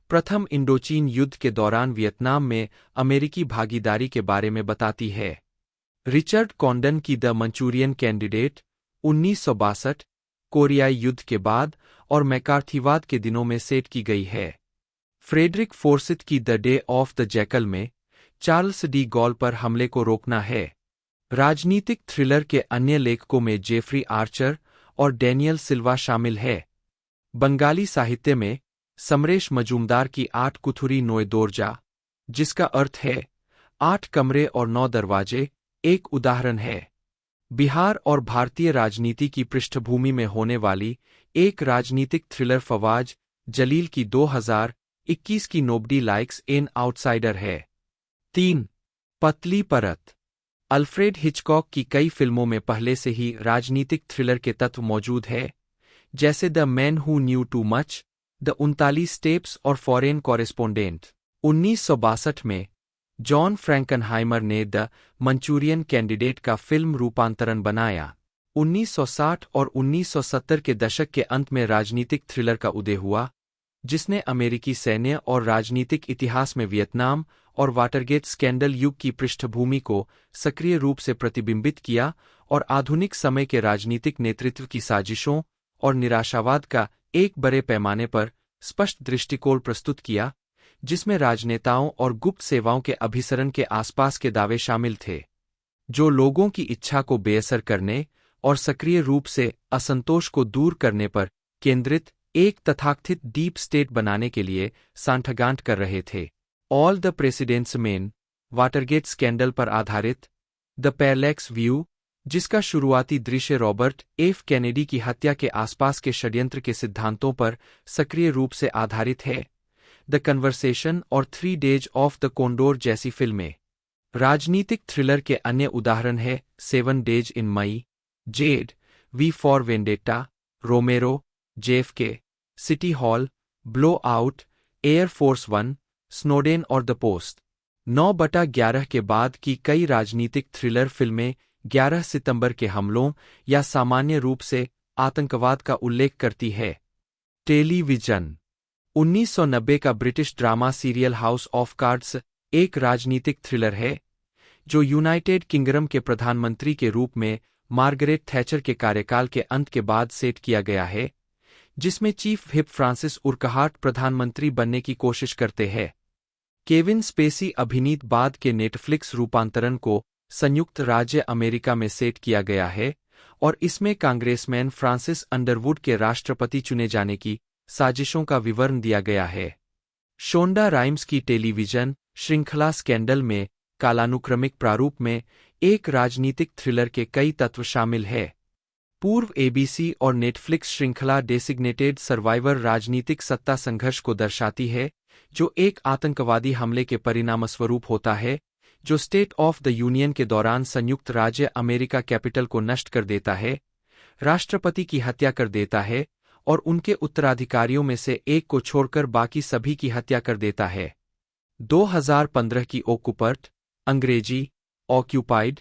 प्रथम इंडोचीन युद्ध के दौरान वियतनाम में अमेरिकी भागीदारी के बारे में बताती है। रिचर्ड कॉन्डन की द मंचूरियन कैंडिडेट 1962 कोरियाई युद्ध के बाद और मैकार्थीवाद के दिनों में सेट की गई है। फ्रेडरिक फोर्सिथ की the day of the jackal में चार्ल्स डी गॉल पर हमले को रोकना है। राजनीतिक थ्रिलर के अन्य लेखकों में जेफरी आर्चर और डैनियल सिल्वा शामिल है। बंगाली साहित्य में समरेश मजूमदार की 8 कुथुरी नोए दोरजा, जिसका अर्थ है 8 कमरे और 9 दरवाजे, एक उदाहरण है। बिहार और भारतीय राजनीति की पृष्ठभूमि में होने वाली एक राजनीतिक थ्रिलर फवाज जलील की 2021 की नोबडी लाइक्स एन आउटसाइडर है। 3. पतली परत। अल्फ्रेड हिचकॉक की कई फिल्मों में पहले से ही राजनीतिक थ्रिलर के तत्व मौजूद है, जैसे the man who new too much, the 39 steps और फॉरेन कॉरेस्पोंडेंट। 1962 में जॉन फ्रैंकनहाइमर ने द मंचूरियन कैंडिडेट का फिल्म रूपांतरण बनाया। 1960 और 1970 के दशक के अंत में राजनीतिक थ्रिलर का उदय हुआ, जिसने अमेरिकी सैन्य और राजनीतिक इतिहास में वियतनाम और वाटरगेट स्कैंडल युग की पृष्ठभूमि को सक्रिय रूप से प्रतिबिंबित किया और आधुनिक समय के राजनीतिक नेतृत्व की साजिशों और निराशावाद का एक बड़े पैमाने पर स्पष्ट दृष्टिकोण प्रस्तुत किया, जिसमें राजनेताओं और गुप्त सेवाओं के अभिसरण के आसपास के दावे शामिल थे, जो लोगों की इच्छा को बेअसर करने और सक्रिय रूप से असंतोष को दूर करने पर केंद्रित एक तथाकथित डीप स्टेट बनाने के लिए सांठगांठ कर रहे थे। All the President's Men, Watergate scandal पर आधारित। द पैरलैक्स व्यू, जिसका शुरुआती दृश्य रॉबर्ट एफ कैनेडी की हत्या के आसपास के षड्यंत्र के सिद्धांतों पर सक्रिय रूप से आधारित है। द कन्वर्सेशन और 3 डेज ऑफ द कोंडोर जैसी फिल्में। राजनीतिक थ्रिलर के अन्य उदाहरण है 7 days in May, Z, V for Vendetta, Romero, JFK, City Hall, Blow Out, Air Force 1, Snowden और द पोस्ट। 9/11 के बाद की कई राजनीतिक थ्रिलर फिल्में 11 सितंबर के हमलों या सामान्य रूप से आतंकवाद का उल्लेख करती है। टेलीविजन। 1990 का British drama serial house of cards एक राजनीतिक थ्रिलर है, जो यूनाइटेड किंगडम के प्रधानमंत्री के रूप में मार्गरेट थैचर के कार्यकाल के अंत के बाद सेट किया गया है, जिसमें चीफ व्हिप फ्रांसिस उर्कहार्ट प्रधानमंत्री बनने की कोशिश करते हैं। केविन स्पेसी अभिनीत बाद के नेटफ्लिक्स रूपांतरण को संयुक्त राज्य अमेरिका में सेट किया गया है और इसमें कांग्रेसमैन फ्रांसिस अंडरवुड के राष्ट्रपति चुने जाने की साजिशों का विवरण दिया गया है। शोंडा राइम्स की टेलीविजन श्रृंखला स्कैंडल में कालानुक्रमिक प्रारूप में एक राजनीतिक थ्रिलर के कई तत्व शामिल है। पूर्व एबीसी और नेटफ्लिक्स श्रृंखला डेसिग्नेटेड सर्वाइवर राजनीतिक सत्ता संघर्ष को दर्शाती है, जो एक आतंकवादी हमले के परिणामस्वरूप होता है, जो स्टेट ऑफ द यूनियन के दौरान संयुक्त राज्य अमेरिका कैपिटल को नष्ट कर देता है, राष्ट्रपति की हत्या कर देता है और उनके उत्तराधिकारियों में से एक को छोड़कर बाकी सभी की हत्या कर देता है। 2015 की ओकुपर्ट, अंग्रेजी ऑक्यूपाइड,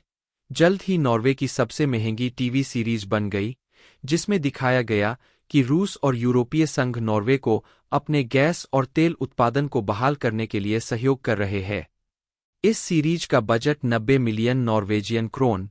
जल्द ही नॉर्वे की सबसे महंगी टीवी सीरीज बन गई, जिसमें दिखाया गया कि रूस और यूरोपीय संघ नॉर्वे को अपने गैस और तेल उत्पादन को बहाल करने के लिए सहयोग कर रहे हैं। इस सीरीज का budget 90 million Norwegian krone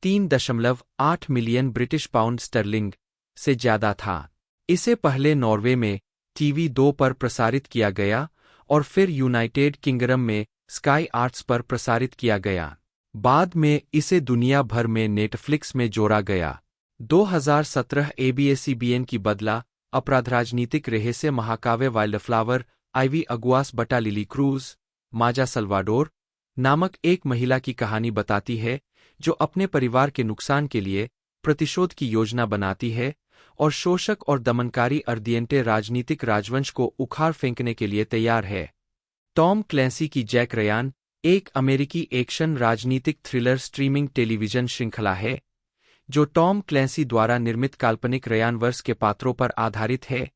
3.8 million British pound sterling से ज्यादा था। इसे पहले नॉर्वे में टीवी 2 पर प्रसारित किया गया और फिर यूनाइटेड किंगडम में स्काई आर्ट्स पर प्रसारित किया गया। बाद में इसे दुनिया भर में नेटफ्लिक्स में जोड़ा गया। 2017 एबीएस-सीबीएन की बदला अपराध राजनीतिक रहस्य महाकाव्य वाइल्डफ्लावर आइवी अगुआस बटा लिली क्रूज माजा सल्वाडोर नामक एक महिला की कहानी बताती है जो अपने परिवार के नुकसान के लिए प्रतिशोध की योजना बनाती है और शोषक और दमनकारी अर्दियंटे राजनीतिक राजवंश को उखाड़ फेंकने के लिए तैयार है। टॉम क्लैंसी की जैक रयान एक अमेरिकी एक्शन राजनीतिक थ्रिलर स्ट्रीमिंग टेलीविजन श्रृंखला है जो टॉम क्लैंसी द्वारा निर्मित काल्पनिक रयानवर्स के पात्रों पर आधारित है,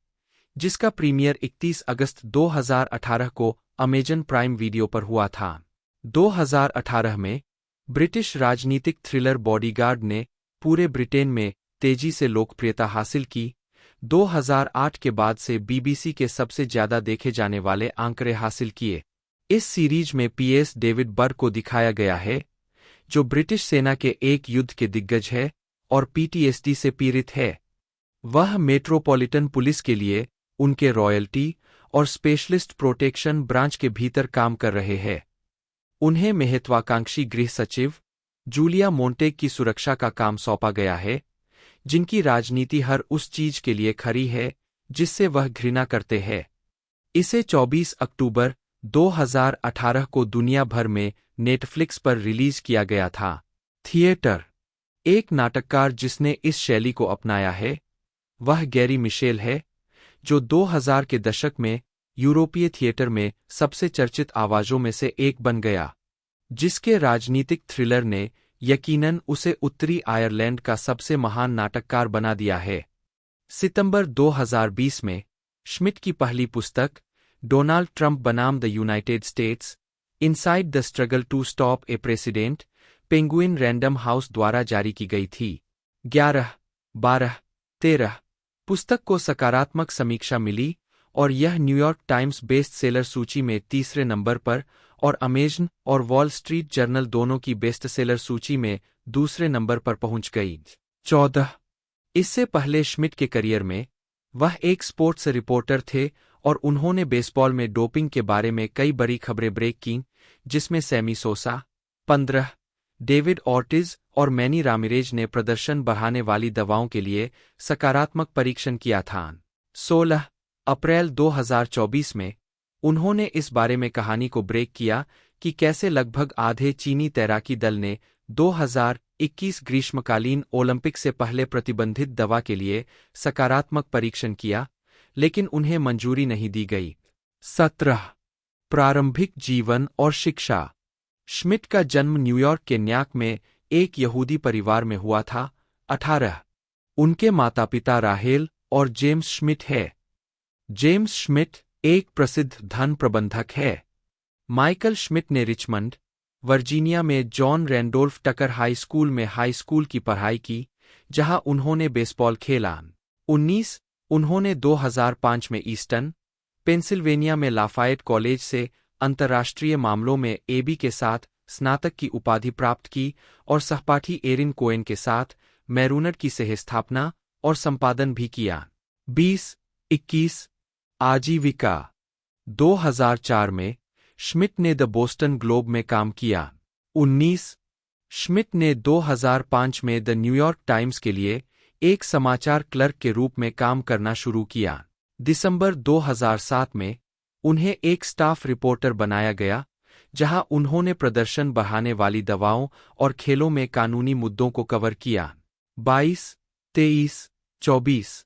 जिसका प्रीमियर 31 अगस्त 2018 को अमेजन प्राइम वीडियो पर हुआ था। 2018 में ब्रिटिश राजनीतिक थ्रिलर बॉडीगार्ड ने पूरे ब्रिटेन में तेजी से लोकप्रियता हासिल की। 2008 के बाद से बीबीसी के सबसे ज्यादा देखे जाने वाले आंकड़े हासिल किए। इस सीरीज में पीएस डेविड बर्ग को दिखाया गया है जो ब्रिटिश सेना के एक युद्ध के दिग्गज है और पीटीएसडी से पीड़ित है। वह मेट्रोपॉलिटन पुलिस के लिए उनके रॉयल्टी और स्पेशलिस्ट प्रोटेक्शन ब्रांच के भीतर काम कर रहे हैं। उन्हें महत्वाकांक्षी गृह सचिव जूलिया मोंटेग की सुरक्षा का काम सौंपा गया है, जिनकी राजनीति हर उस चीज के लिए खरी है जिससे वह घृणा करते हैं। इसे 24 अक्टूबर 2018 को दुनिया भर में नेटफ्लिक्स पर रिलीज किया गया था। थिएटर एक नाटककार जिसने इस शैली को अपनाया है वह गैरी मिशेल है, जो 2000 के दशक में यूरोपीय थिएटर में सबसे चर्चित आवाजों में से एक बन गया, जिसके राजनीतिक थ्रिलर ने यकीनन उसे उत्तरी आयरलैंड का सबसे महान नाटककार बना दिया है। सितंबर 2020 में श्मिट की पहली पुस्तक डोनाल्ड ट्रंप बनाम the United States Inside the Struggle to Stop a President Penguin Random House द्वारा जारी की गई थी। 11, 12, 13 पुस्तक को सकारात्मक समीक्षा मिली और यह न्यूयॉर्क टाइम्स बेस्ट सेलर सूची में तीसरे नंबर पर और अमेजन और वॉल स्ट्रीट जर्नल दोनों की बेस्ट सेलर सूची में दूसरे नंबर पर पहुंच गई। 14 इससे पहले श्मिट के करियर में वह एक स्पोर्ट्स रिपोर्टर थे और उन्होंने बेसबॉल में डोपिंग के बारे में कई बड़ी खबरें ब्रेक की, जिसमें सैमी सोसा। 15 डेविड ऑर्टिज और मैनी रामिरेज ने प्रदर्शन बढ़ाने वाली दवाओं के लिए सकारात्मक परीक्षण किया था। 16 अप्रैल 2024 में उन्होंने इस बारे में कहानी को ब्रेक किया कि कैसे लगभग आधे चीनी तैराकी दल ने 2021 ग्रीष्मकालीन ओलंपिक से पहले प्रतिबंधित दवा के लिए सकारात्मक परीक्षण किया, लेकिन उन्हें मंजूरी नहीं दी गई। 17 प्रारंभिक जीवन और शिक्षा श्मिट का जन्म न्यूयॉर्क के न्याक में एक यहूदी परिवार में हुआ था। 18 उनके माता पिता राहेल और जेम्स श्मिट है। जेम्स श्मिट एक प्रसिद्ध धन प्रबंधक है। माइकल श्मिट ने रिचमंड, वर्जीनिया में जॉन रैंडोल्फ टकर हाई स्कूल में हाई स्कूल की पढ़ाई की, जहां उन्होंने बेसबॉल खेला। 19 उन्होंने 2005 में ईस्टर्न, पेंसिल्वेनिया में लाफायट कॉलेज से अंतर्राष्ट्रीय मामलों में एबी के साथ स्नातक की उपाधि प्राप्त की और सहपाठी एरिन कोएन के साथ मैरूनर की सहस्थापना और संपादन भी किया। 20-21 आजीविका 2004 में श्मिट ने द बोस्टन ग्लोब में काम किया। 19 श्मिट ने 2005 में द न्यूयॉर्क टाइम्स के लिए एक समाचार क्लर्क के रूप में काम करना शुरू किया। दिसंबर 2007 में उन्हें एक स्टाफ रिपोर्टर बनाया गया, जहां उन्होंने प्रदर्शन बढ़ाने वाली दवाओं और खेलों में कानूनी मुद्दों को कवर किया। 22, 23, 24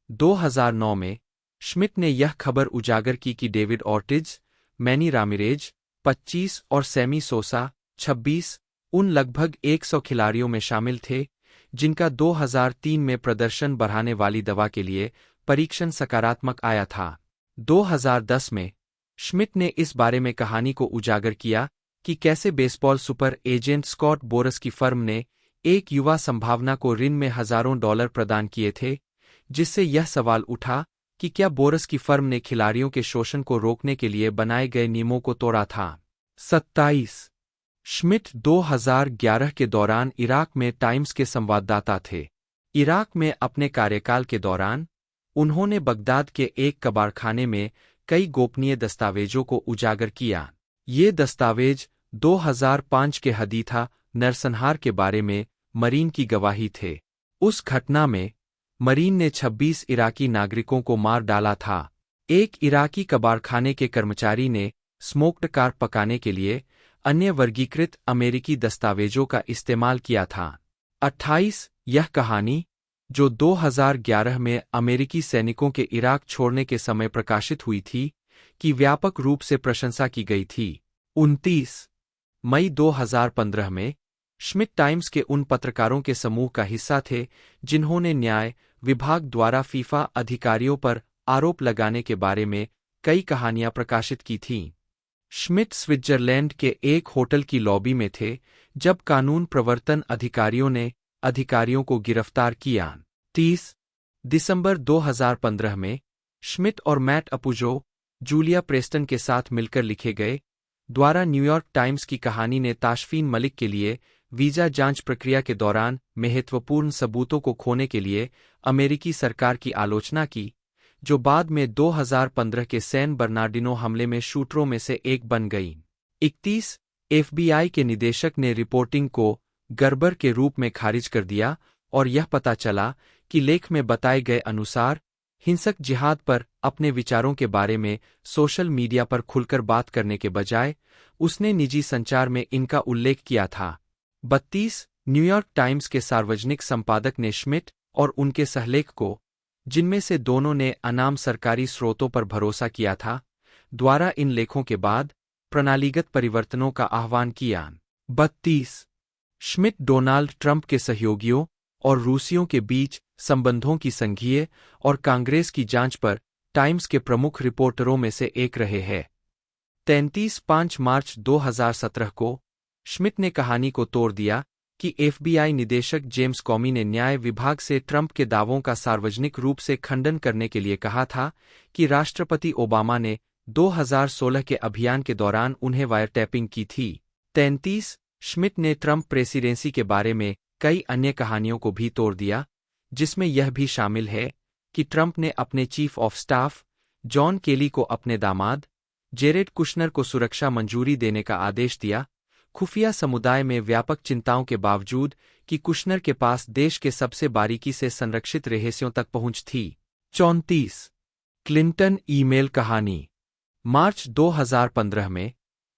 2009 में श्मिट ने यह खबर उजागर की कि डेविड ऑर्टिज, मैनी रामिरेज 25 और सैमी सोसा 26 उन लगभग 100 खिलाड़ियों में शामिल थे जिनका 2003 में प्रदर्शन बढ़ाने वाली दवा के लिए परीक्षण सकारात्मक आया था। 2010 में श्मिट ने इस बारे में कहानी को उजागर किया कि कैसे baseball super agent Scott Boras की फर्म ने एक युवा संभावना को ऋण में हजारों डॉलर प्रदान किए थे, जिससे यह सवाल उठा कि क्या बोरस की फर्म ने खिलाड़ियों के शोषण को रोकने के लिए बनाए गए नियमों को तोड़ा था। 27 श्मिट 2011 के दौरान इराक में टाइम्स के संवाददाता थे। इराक में अपने कार्यकाल के दौरान उन्होंने बगदाद के एक कबाड़खाने में कई गोपनीय दस्तावेजों को उजागर किया। ये दस्तावेज 2005 के हदीथा नरसंहार के बारे में मरीन की गवाही थे। उस घटना में मरीन ने 26 इराकी नागरिकों को मार डाला था। एक इराकी कबाड़खाने के कर्मचारी ने स्मोक्ड कार पकाने के लिए अन्य वर्गीकृत अमेरिकी दस्तावेजों का इस्तेमाल किया था। 28 यह कहानी, जो 2011 में अमेरिकी सैनिकों के इराक छोड़ने के समय प्रकाशित हुई थी, की व्यापक रूप से प्रशंसा की गई थी। 29 मई 2015 में श्मिट टाइम्स के उन पत्रकारों के समूह का हिस्सा थे जिन्होंने न्याय विभाग द्वारा फीफा अधिकारियों पर आरोप लगाने के बारे में कई कहानियां प्रकाशित की थीं। श्मिट स्विट्जरलैंड के एक होटल की लॉबी में थे जब कानून प्रवर्तन अधिकारियों ने अधिकारियों को गिरफ्तार किया। 30 दिसंबर 2015 में श्मिट और मैट अपुजो, जूलिया प्रेस्टन के साथ मिलकर लिखे गए द्वारा न्यूयॉर्क टाइम्स की कहानी ने ताशफीन मलिक के लिए वीजा जांच प्रक्रिया के दौरान महत्वपूर्ण सबूतों को खोने के लिए अमेरिकी सरकार की आलोचना की, जो बाद में 2015 के सैन बर्नार्डिनो हमले में शूटरों में से एक बन गई। 31 एफबीआई के निदेशक ने रिपोर्टिंग को गड़बड़ के रूप में खारिज कर दिया और यह पता चला कि लेख में बताए गए अनुसार हिंसक जिहाद पर अपने विचारों के बारे में सोशल मीडिया पर खुलकर बात करने के बजाय उसने निजी संचार में इनका उल्लेख किया था। 32 न्यूयॉर्क टाइम्स के सार्वजनिक संपादक ने श्मिट और उनके सहलेख को, जिनमें से दोनों ने अनाम सरकारी स्रोतों पर भरोसा किया था, द्वारा इन लेखों के बाद प्रणालीगत परिवर्तनों का आह्वान किया। 32 श्मिट डोनाल्ड ट्रंप के सहयोगियों और रूसियों के बीच संबंधों की संघीय और कांग्रेस की जांच पर टाइम्स के प्रमुख रिपोर्टरों में से एक रहे हैं। 5 मार्च 2017 को श्मिट ने कहानी को तोड़ दिया कि एफबीआई निदेशक जेम्स कॉमी ने न्याय विभाग से ट्रंप के दावों का सार्वजनिक रूप से खंडन करने के लिए कहा था कि राष्ट्रपति ओबामा ने 2016 के अभियान के दौरान उन्हें वायरटैपिंग की थी। 33 श्मिट ने ट्रंप प्रेसिडेंसी के बारे में कई अन्य कहानियों को भी तोड़ दिया, जिसमें यह भी शामिल है कि ट्रंप ने अपने चीफ ऑफ स्टाफ जॉन केली को अपने दामाद जेरेड कुशनर को सुरक्षा मंजूरी देने का आदेश दिया, खुफिया समुदाय में व्यापक चिंताओं के बावजूद कि कुशनर के पास देश के सबसे बारीकी से संरक्षित रहस्यों तक पहुंच थी। 34 क्लिंटन ईमेल कहानी। मार्च 2015 में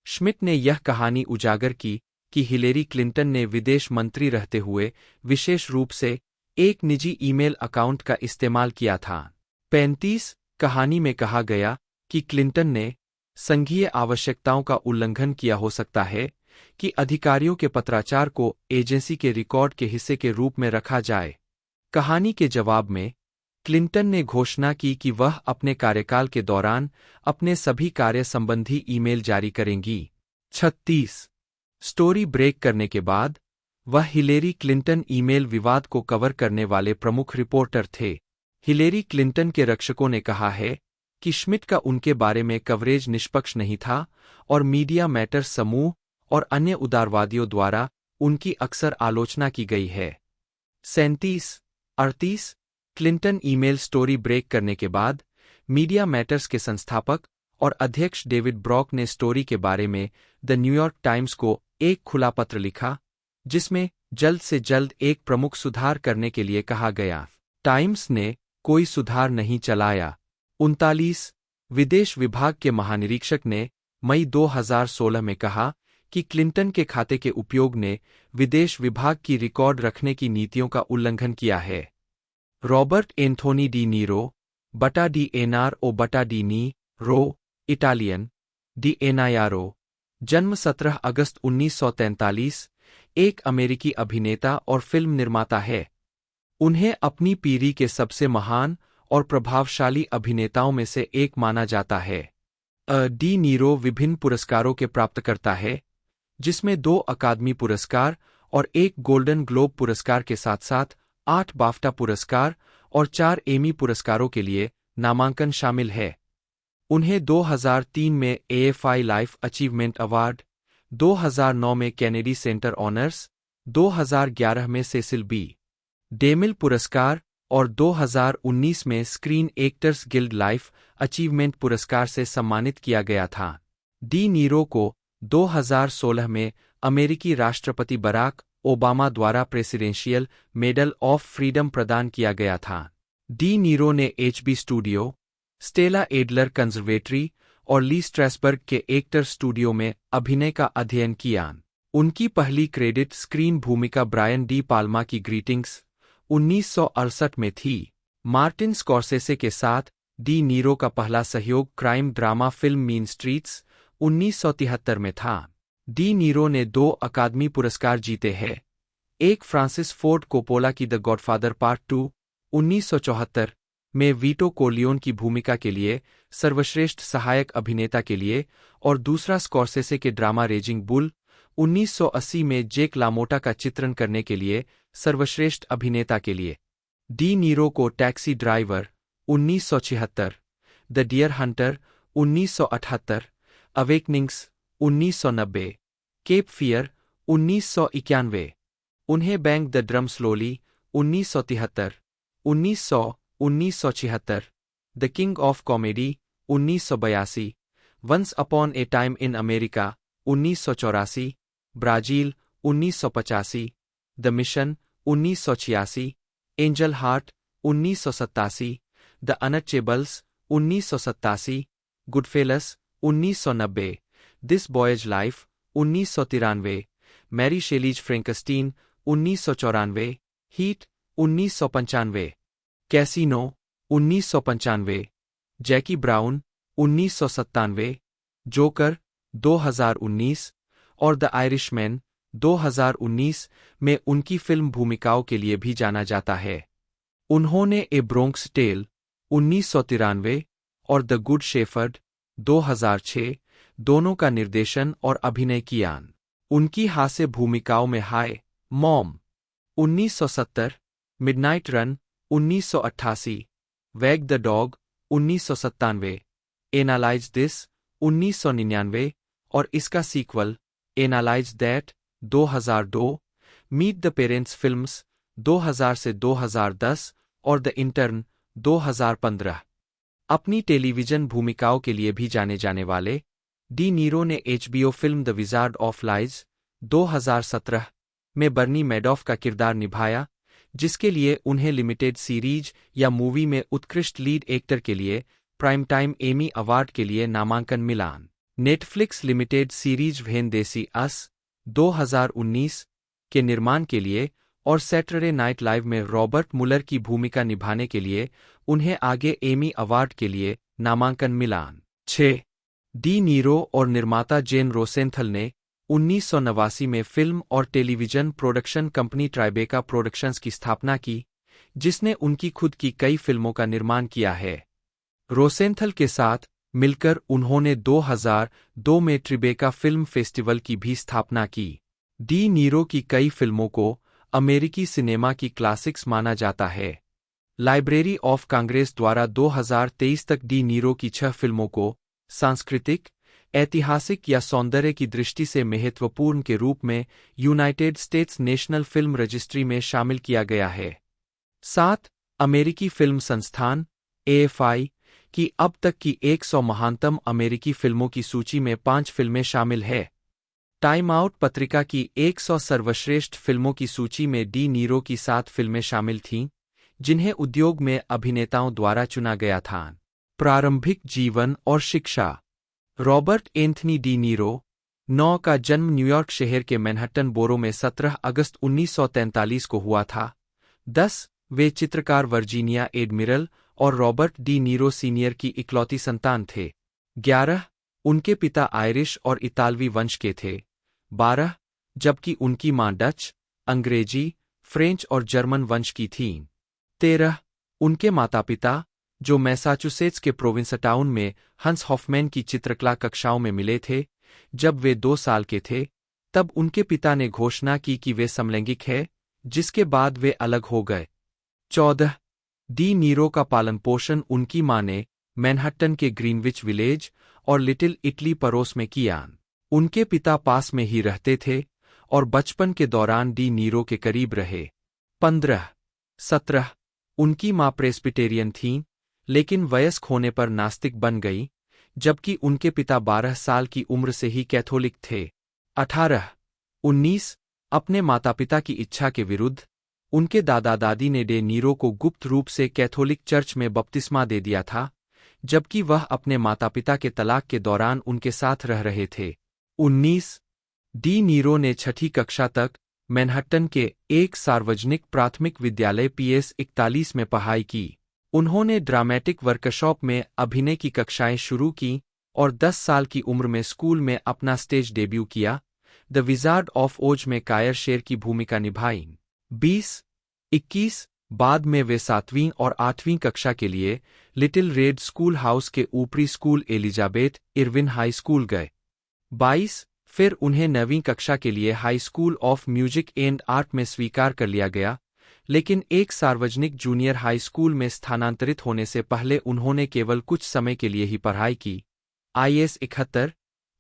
श्मिट ने यह कहानी उजागर की कि हिलेरी क्लिंटन ने विदेश मंत्री रहते हुए विशेष रूप से एक निजी ईमेल अकाउंट का इस्तेमाल किया था। 35 कहानी में कहा गया कि क्लिंटन ने संघीय आवश्यकताओं का उल्लंघन किया हो सकता है कि अधिकारियों के पत्राचार को एजेंसी के रिकॉर्ड के हिस्से के रूप में रखा जाए। कहानी के जवाब में क्लिंटन ने घोषणा की कि वह अपने कार्यकाल के दौरान अपने सभी कार्य संबंधी ईमेल जारी करेंगी। 36 स्टोरी ब्रेक करने के बाद वह हिलेरी क्लिंटन ईमेल विवाद को कवर करने वाले प्रमुख रिपोर्टर थे। हिलेरी क्लिंटन के रक्षकों ने कहा है कि श्मिट का उनके बारे में कवरेज निष्पक्ष नहीं था और मीडिया मैटर्स समूह और अन्य उदारवादियों द्वारा उनकी अक्सर आलोचना की गई है। 37 क्लिंटन ईमेल स्टोरी ब्रेक करने के बाद मीडिया मैटर्स के संस्थापक और अध्यक्ष डेविड ब्रॉक ने स्टोरी के बारे में द न्यूयॉर्क टाइम्स को एक खुला पत्र लिखा, जिसमें जल्द से जल्द एक प्रमुख सुधार करने के लिए कहा गया। टाइम्स ने कोई सुधार नहीं चलाया। 39 विदेश विभाग के महानिरीक्षक ने मई 2016 में कहा कि क्लिंटन के खाते के उपयोग ने विदेश विभाग की रिकॉर्ड रखने की नीतियों का उल्लंघन किया है। रॉबर्ट एंथोनी डी नीरो बटा डी एनार ओ बटा डी नी रो इटालियन डी एनायारो, जन्म 17 अगस्त 1943, एक अमेरिकी अभिनेता और फिल्म निर्माता है। उन्हें अपनी पीढ़ी के सबसे महान और प्रभावशाली अभिनेताओं में से एक माना जाता है। डी नीरो विभिन्न पुरस्कारों के प्राप्तकर्ता है, जिसमें 2 अकादमी पुरस्कार और 1 गोल्डन ग्लोब पुरस्कार के साथ साथ 8 बाफ्टा पुरस्कार और 4 एमी पुरस्कारों के लिए नामांकन शामिल है। उन्हें 2003 में AFI लाइफ अचीवमेंट अवार्ड, 2009 में कैनेडी सेंटर ऑनर्स, 2011 में सेसिल बी. डेमिल पुरस्कार और 2019 में screen actors guild life achievement पुरस्कार से सम्मानित किया गया था। डी नीरो को 2016 में अमेरिकी राष्ट्रपति बराक ओबामा द्वारा प्रेसिडेंशियल मेडल ऑफ फ्रीडम प्रदान किया गया था। डी नीरो ने HB studio, Stella Adler conservatory और ली स्ट्रैसबर्ग के एक्टर स्टूडियो में अभिनय का अध्ययन किया। उनकी पहली क्रेडिट स्क्रीन भूमिका ब्रायन डी पाल्मा की ग्रीटिंग्स 1968 में थी। मार्टिन स्कॉर्सेसे के साथ डी नीरो का पहला सहयोग crime drama film mean streets 1973 में था। डी नीरो ने 2 अकादमी पुरस्कार जीते हैं, एक फ्रांसिस फोर्ड कोपोला की द गॉडफादर पार्ट 2 1974 में वीटो कोर्लियोन की भूमिका के लिए सर्वश्रेष्ठ सहायक अभिनेता के लिए और दूसरा स्कॉर्सेसे के ड्रामा रेजिंग बुल 1980 में जेक लामोटा का चित्रण करने के लिए सर्वश्रेष्ठ अभिनेता के लिए। डी नीरो को taxi driver 1976, The Deer Hunter 1978, Awakenings 1990, Cape Fear 1991, उन्हें Bang The Drum Slowly 1973, 1976, The King Of Comedy 1982, Once Upon A Time in America 1984, Brazil 1985, The Mission 1986, Angel Heart 1987, The Untouchables 1987, Goodfellas 1990, This Boy's Life 1993, Mary Shelley's Frankenstein 1994, Heat 1995, Casino 1995, Jackie Brown 1997, Joker 2019 और द आयरिशमैन 2019 में उनकी फिल्म भूमिकाओं के लिए भी जाना जाता है। उन्होंने ए ब्रोंक्स टेल 1993 और द गुड शेफर्ड 2006 दोनों का निर्देशन और अभिनय किया। उनकी हास्य भूमिकाओं में हाय मॉम 1970, मिडनाइट रन 1988, वैग द डॉग 1997, एनालाइज दिस 1999 और इसका sequel analyse that 2002, meet the parents films 2000 से 2010 और द इंटर्न 2015। अपनी टेलीविजन भूमिकाओं के लिए भी जाने जाने वाले डी नीरो ने HBO film the wizard of lies 2017 में बर्नी मैडॉफ का किरदार निभाया, जिसके लिए उन्हें लिमिटेड सीरीज या मूवी में उत्कृष्ट लीड एक्टर के लिए प्राइम टाइम एमी अवार्ड के लिए नामांकन मिला। Netflix limited series When They See Us 2019 के निर्माण के लिए और सैटरडे नाइट लाइव में रॉबर्ट मुलर की भूमिका निभाने के लिए उन्हें आगे एमी अवार्ड के लिए नामांकन मिला। 6. डी नीरो और निर्माता जेन रोसेंथल ने 1989 में फिल्म और टेलीविजन प्रोडक्शन कंपनी ट्राइबेका प्रोडक्शंस की स्थापना की, जिसने उनकी खुद की कई फिल्मों का निर्माण किया है। रोसेंथल के साथ मिलकर उन्होंने 2002 में ट्रिबेका फिल्म फेस्टिवल की भी स्थापना की। डी नीरो की कई फिल्मों को अमेरिकी सिनेमा की क्लासिक्स माना जाता है। लाइब्रेरी ऑफ कांग्रेस द्वारा 2023 तक डी नीरो की 6 फिल्मों को सांस्कृतिक, ऐतिहासिक या सौंदर्य की दृष्टि से महत्वपूर्ण के रूप में United states national film registry में शामिल किया गया है। 7. अमेरिकी फिल्म संस्थान AFI की अब तक की 100 महानतम अमेरिकी फिल्मों की सूची में 5 फिल्में शामिल है। टाइम आउट पत्रिका की 100 सर्वश्रेष्ठ फिल्मों की सूची में डी नीरो की 7 फिल्में शामिल थीं, जिन्हें उद्योग में अभिनेताओं द्वारा चुना गया था। प्रारंभिक जीवन और शिक्षा। रॉबर्ट एंथनी डी नीरो 9 का जन्म न्यूयॉर्क शहर के मैनहट्टन बोरो में 17 अगस्त 1943 को हुआ था। 10. वे चित्रकार वर्जीनिया एडमिरल और रॉबर्ट डी नीरो सीनियर की इकलौती संतान थे। 11. उनके पिता आयरिश और इतालवी वंश के थे। 12. जबकि उनकी मां डच, अंग्रेजी, फ्रेंच और जर्मन वंश की थीं। 13. उनके माता-पिता, जो मैसाचुसेट्स के प्रोविंसटाउन में हंस हॉफमैन की चित्रकला कक्षाओं में मिले थे, जब वे 2 साल के थे, तब उनके पिता ने घोषणा की कि वे समलैंगिक हैं, जिसके बाद वे अलग हो गए। 14. डी नीरो का पालन पोषण उनकी मां ने मैनहट्टन के ग्रीनविच विलेज और लिटिल इटली पड़ोस में किया। उनके पिता पास में ही रहते थे और बचपन के दौरान डी नीरो के करीब रहे। 15-17 उनकी मां प्रेस्बिटेरियन थीं, लेकिन वयस्क होने पर नास्तिक बन गई, जबकि उनके पिता 12 साल की उम्र से ही कैथोलिक थे। 18-19 अपने माता-पिता की इच्छा के विरुद्ध, उनके दादा-दादी ने डे नीरो को गुप्त रूप से कैथोलिक चर्च में बपतिस्मा दे दिया था, जबकि वह अपने माता-पिता के तलाक के दौरान उनके साथ रह रहे थे। 19 डी नीरो ने 6ठी कक्षा तक मैनहट्टन के एक सार्वजनिक प्राथमिक विद्यालय PS 41 में पढ़ाई की। उन्होंने ड्रामेटिक वर्कशॉप में अभिनय की कक्षाएं शुरू की और 10 साल की उम्र में स्कूल में अपना स्टेज डेब्यू किया। द विजार्ड ऑफ ओज में कायर शेर की भूमिका निभाई। 20-21 बाद में वे 7वीं और 8वीं कक्षा के लिए लिटिल रेड स्कूल हाउस के ऊपरी school Elizabeth Irwin high school गए। 22 फिर उन्हें 9वीं कक्षा के लिए high school of music and art में स्वीकार कर लिया गया, लेकिन एक सार्वजनिक जूनियर हाई स्कूल में स्थानांतरित होने से पहले उन्होंने केवल कुछ समय के लिए ही पढ़ाई की। IS 71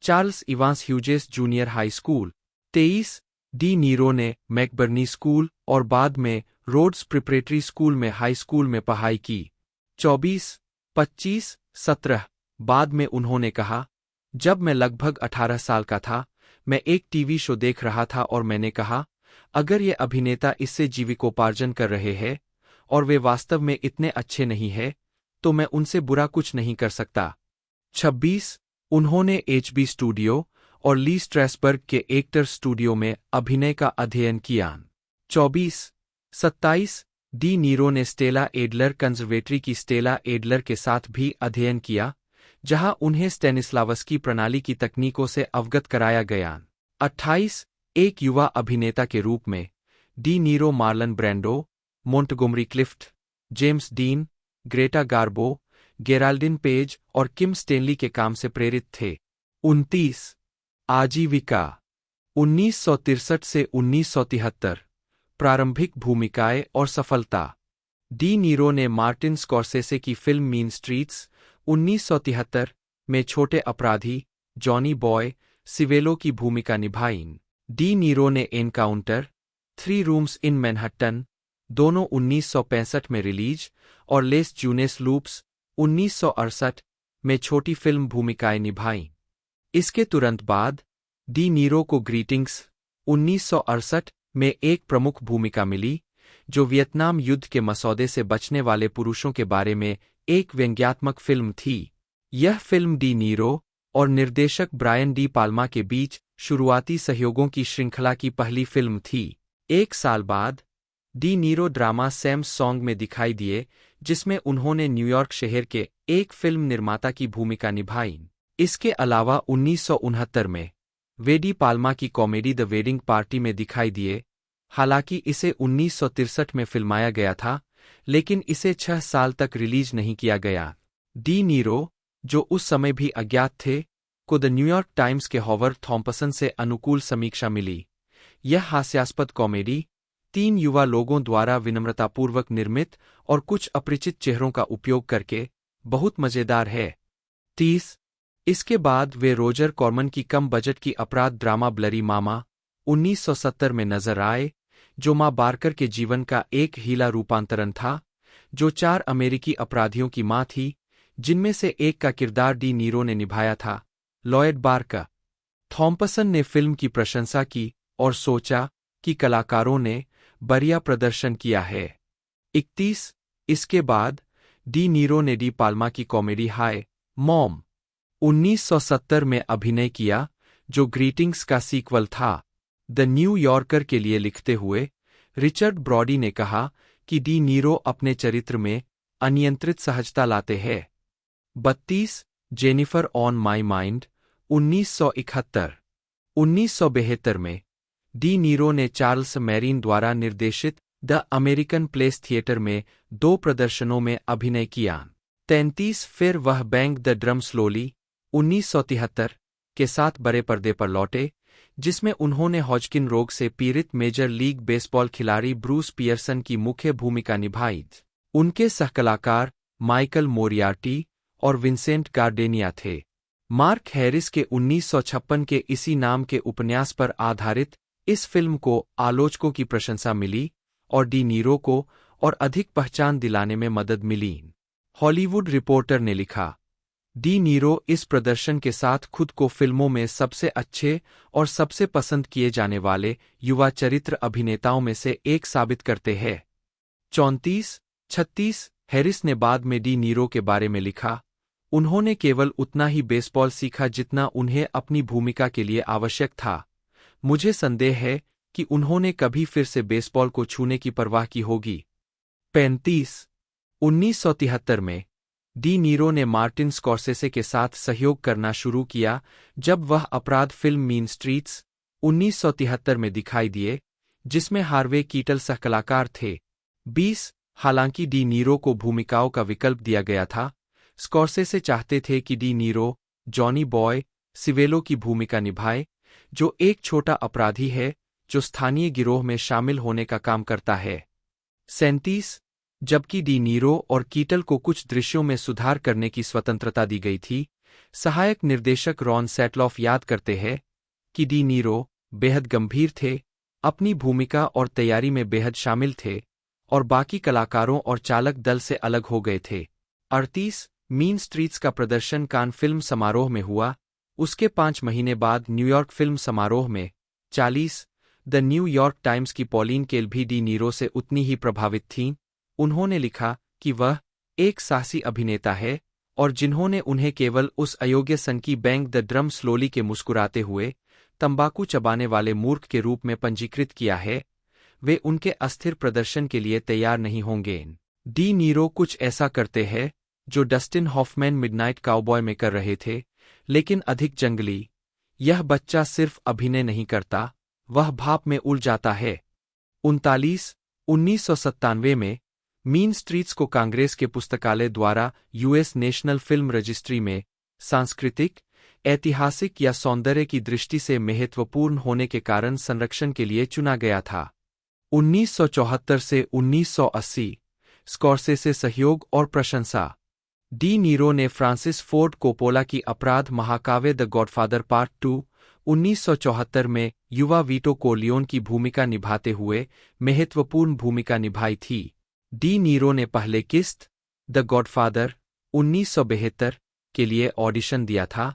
Charles Evans Hughes junior high school. 23 De Niro ने मैकबर्नी स्कूल और बाद में रोड्स प्रिपरेटरी स्कूल में हाई स्कूल में पढ़ाई की। 24-25-17 बाद में उन्होंने कहा, जब मैं लगभग 18 साल का था, मैं एक टीवी शो देख रहा था और मैंने कहा, अगर ये अभिनेता इससे जीविकोपार्जन कर रहे हैं और वे वास्तव में इतने अच्छे नहीं हैं, तो मैं उनसे बुरा कुछ नहीं कर सकता। 26 उन्होंने HB स्टूडियो और ली स्ट्रैसबर्ग के एक्टर स्टूडियो में अभिनय का अध्ययन किया। 24-27 डी नीरो ने स्टेला एडलर कंजर्वेटरी की स्टेला एडलर के साथ भी अध्ययन किया, जहां उन्हें स्टेनिस्लावस्की प्रणाली की तकनीकों से अवगत कराया गया। 28 एक युवा अभिनेता के रूप में De Niro Marlon Brando, Montgomery Clift, James dean, Greta Garbo, Geraldine page और किम स्टेनली के काम से प्रेरित थे। 29 आजीविका 1963 से 1973 प्रारंभिक भूमिकाएं और सफलता। डी नीरो ने मार्टिन स्कॉर्सेसे की फिल्म मीन स्ट्रीट्स 1973 में छोटे अपराधी जॉनी बॉय सिवेलो की भूमिका निभाई। डी नीरो ने एनकाउंटर, 3 रूम्स इन मैनहट्टन, दोनों 1965 में रिलीज, और लेस जूनेस लूप्स 1968 में छोटी फिल्म भूमिकाएं निभाईं। इसके तुरंत बाद डी नीरो को ग्रीटिंग्स 1968 में एक प्रमुख भूमिका मिली, जो वियतनाम युद्ध के मसौदे से बचने वाले पुरुषों के बारे में एक व्यंग्यात्मक फिल्म थी। यह फिल्म डी नीरो और निर्देशक ब्रायन डी पाल्मा के बीच शुरुआती सहयोगों की श्रृंखला की पहली फिल्म थी। 1 साल बाद De Niro drama Sam's Song में दिखाई दिए, जिसमें उन्होंने न्यूयॉर्क शहर के एक फिल्म निर्माता की भूमिका निभाई। इसके अलावा 1969 में वे डी पाल्मा की कॉमेडी द वेडिंग पार्टी में दिखाई दिए। हालांकि इसे 1963 में फिल्माया गया था, लेकिन इसे 6 साल तक रिलीज नहीं किया गया। डी नीरो, जो उस समय भी अज्ञात थे, को द न्यूयॉर्क टाइम्स के हॉवर्ड थॉम्पसन से अनुकूल समीक्षा मिली। यह हास्यास्पद कॉमेडी 3 युवा लोगों द्वारा विनम्रतापूर्वक निर्मित और कुछ अपरिचित चेहरों का उपयोग करके बहुत मजेदार है। 30 इसके बाद वे रोजर कॉर्मन की कम बजट की अपराध ड्रामा ब्लरी मामा 1970 में नजर आए, जो मां बार्कर के जीवन का एक हीला रूपांतरण था, जो 4 अमेरिकी अपराधियों की मां थी, जिनमें से एक का किरदार डी नीरो ने निभाया था, लॉयड बार्कर। थॉम्पसन ने फिल्म की प्रशंसा की और सोचा कि कलाकारों ने बढ़िया प्रदर्शन किया है। 31 इसके बाद डी नीरो ने डी पाल्मा की कॉमेडी हाय मॉम 1970 में अभिनय किया, जो ग्रीटिंग्स का सीक्वल था। द न्यू यॉर्कर के लिए लिखते हुए रिचर्ड ब्रॉडी ने कहा कि डी नीरो अपने चरित्र में अनियंत्रित सहजता लाते हैं। 32 जेनिफर ऑन माई माइंड 1971 1972 में डी नीरो ने चार्ल्स मैरीन द्वारा निर्देशित द अमेरिकन प्लेस थिएटर में 2 प्रदर्शनों में अभिनय किया। 33 फिर वह बैंग द ड्रम स्लोली 1973 के साथ बड़े पर्दे पर लौटे, जिसमें उन्होंने हॉजकिन रोग से पीड़ित मेजर लीग बेसबॉल खिलाड़ी ब्रूस पियर्सन की मुख्य भूमिका निभाई। उनके सहकलाकार माइकल मोरियार्टी और विंसेंट गार्डेनिया थे। मार्क हैरिस के 1956 के इसी नाम के उपन्यास पर आधारित इस फिल्म को आलोचकों की प्रशंसा मिली और डी नीरो को और अधिक पहचान दिलाने में मदद मिली। हॉलीवुड रिपोर्टर ने लिखा, डी नीरो इस प्रदर्शन के साथ खुद को फिल्मों में सबसे अच्छे और सबसे पसंद किए जाने वाले युवा चरित्र अभिनेताओं में से एक साबित करते हैं। 34-36 हैरिस ने बाद में डी नीरो के बारे में लिखा, उन्होंने केवल उतना ही बेसबॉल सीखा जितना उन्हें अपनी भूमिका के लिए आवश्यक था। मुझे संदेह है कि उन्होंने कभी फिर से बेसबॉल को छूने की परवाह की होगी। 1973 में डी नीरो ने मार्टिन स्कॉर्सेसे के साथ सहयोग करना शुरू किया जब वह अपराध फिल्म मीन स्ट्रीट्स 1973 में दिखाई दिए, जिसमें हार्वे कीटल सहकलाकार थे। 20 हालांकि डी नीरो को भूमिकाओं का विकल्प दिया गया था, स्कॉर्सेसे चाहते थे कि डी नीरो जॉनी बॉय सिवेलो की भूमिका निभाए, जो एक छोटा अपराधी है जो स्थानीय गिरोह में शामिल होने का काम करता है। 37 जबकि डी नीरो और कीटल को कुछ दृश्यों में सुधार करने की स्वतंत्रता दी गई थी, सहायक निर्देशक रॉन सैटलॉफ याद करते हैं कि डी नीरो बेहद गंभीर थे, अपनी भूमिका और तैयारी में बेहद शामिल थे और बाकी कलाकारों और चालक दल से अलग हो गए थे। 38 मीन स्ट्रीट्स का प्रदर्शन कान फिल्म समारोह में हुआ, उसके 5 महीने बाद न्यूयॉर्क फिल्म समारोह में। 40 द न्यूयॉर्क टाइम्स की पॉलिन केल भी डी नीरो से उतनी ही प्रभावित थीं। उन्होंने लिखा कि वह एक साहसी अभिनेता है और जिन्होंने उन्हें केवल उस अयोग्य सन की बैंक द ड्रम स्लोली के मुस्कुराते हुए तंबाकू चबाने वाले मूर्ख के रूप में पंजीकृत किया है, वे उनके अस्थिर प्रदर्शन के लिए तैयार नहीं होंगे। डी नीरो कुछ ऐसा करते हैं जो डस्टिन हॉफमैन मिडनाइट काउबॉय में कर रहे थे, लेकिन अधिक जंगली। यह बच्चा सिर्फ अभिनय नहीं करता, वह भाप में उड़ जाता है। 39 1997 में मीन स्ट्रीट्स को कांग्रेस के पुस्तकालय द्वारा यूएस नेशनल फिल्म रजिस्ट्री में सांस्कृतिक, ऐतिहासिक या सौंदर्य की दृष्टि से महत्वपूर्ण होने के कारण संरक्षण के लिए चुना गया था। 1974 से 1980 स्कॉर्सेसे सहयोग और प्रशंसा। डी नीरो ने फ्रांसिस फोर्ड कोपोला की अपराध महाकाव्य द गॉडफादर पार्ट 2 1974 में युवा वीटो कोर्लियोन की भूमिका निभाते हुए महत्वपूर्ण भूमिका निभाई थी। डी नीरो ने पहले किस्त द गॉडफादर 1972 के लिए ऑडिशन दिया था,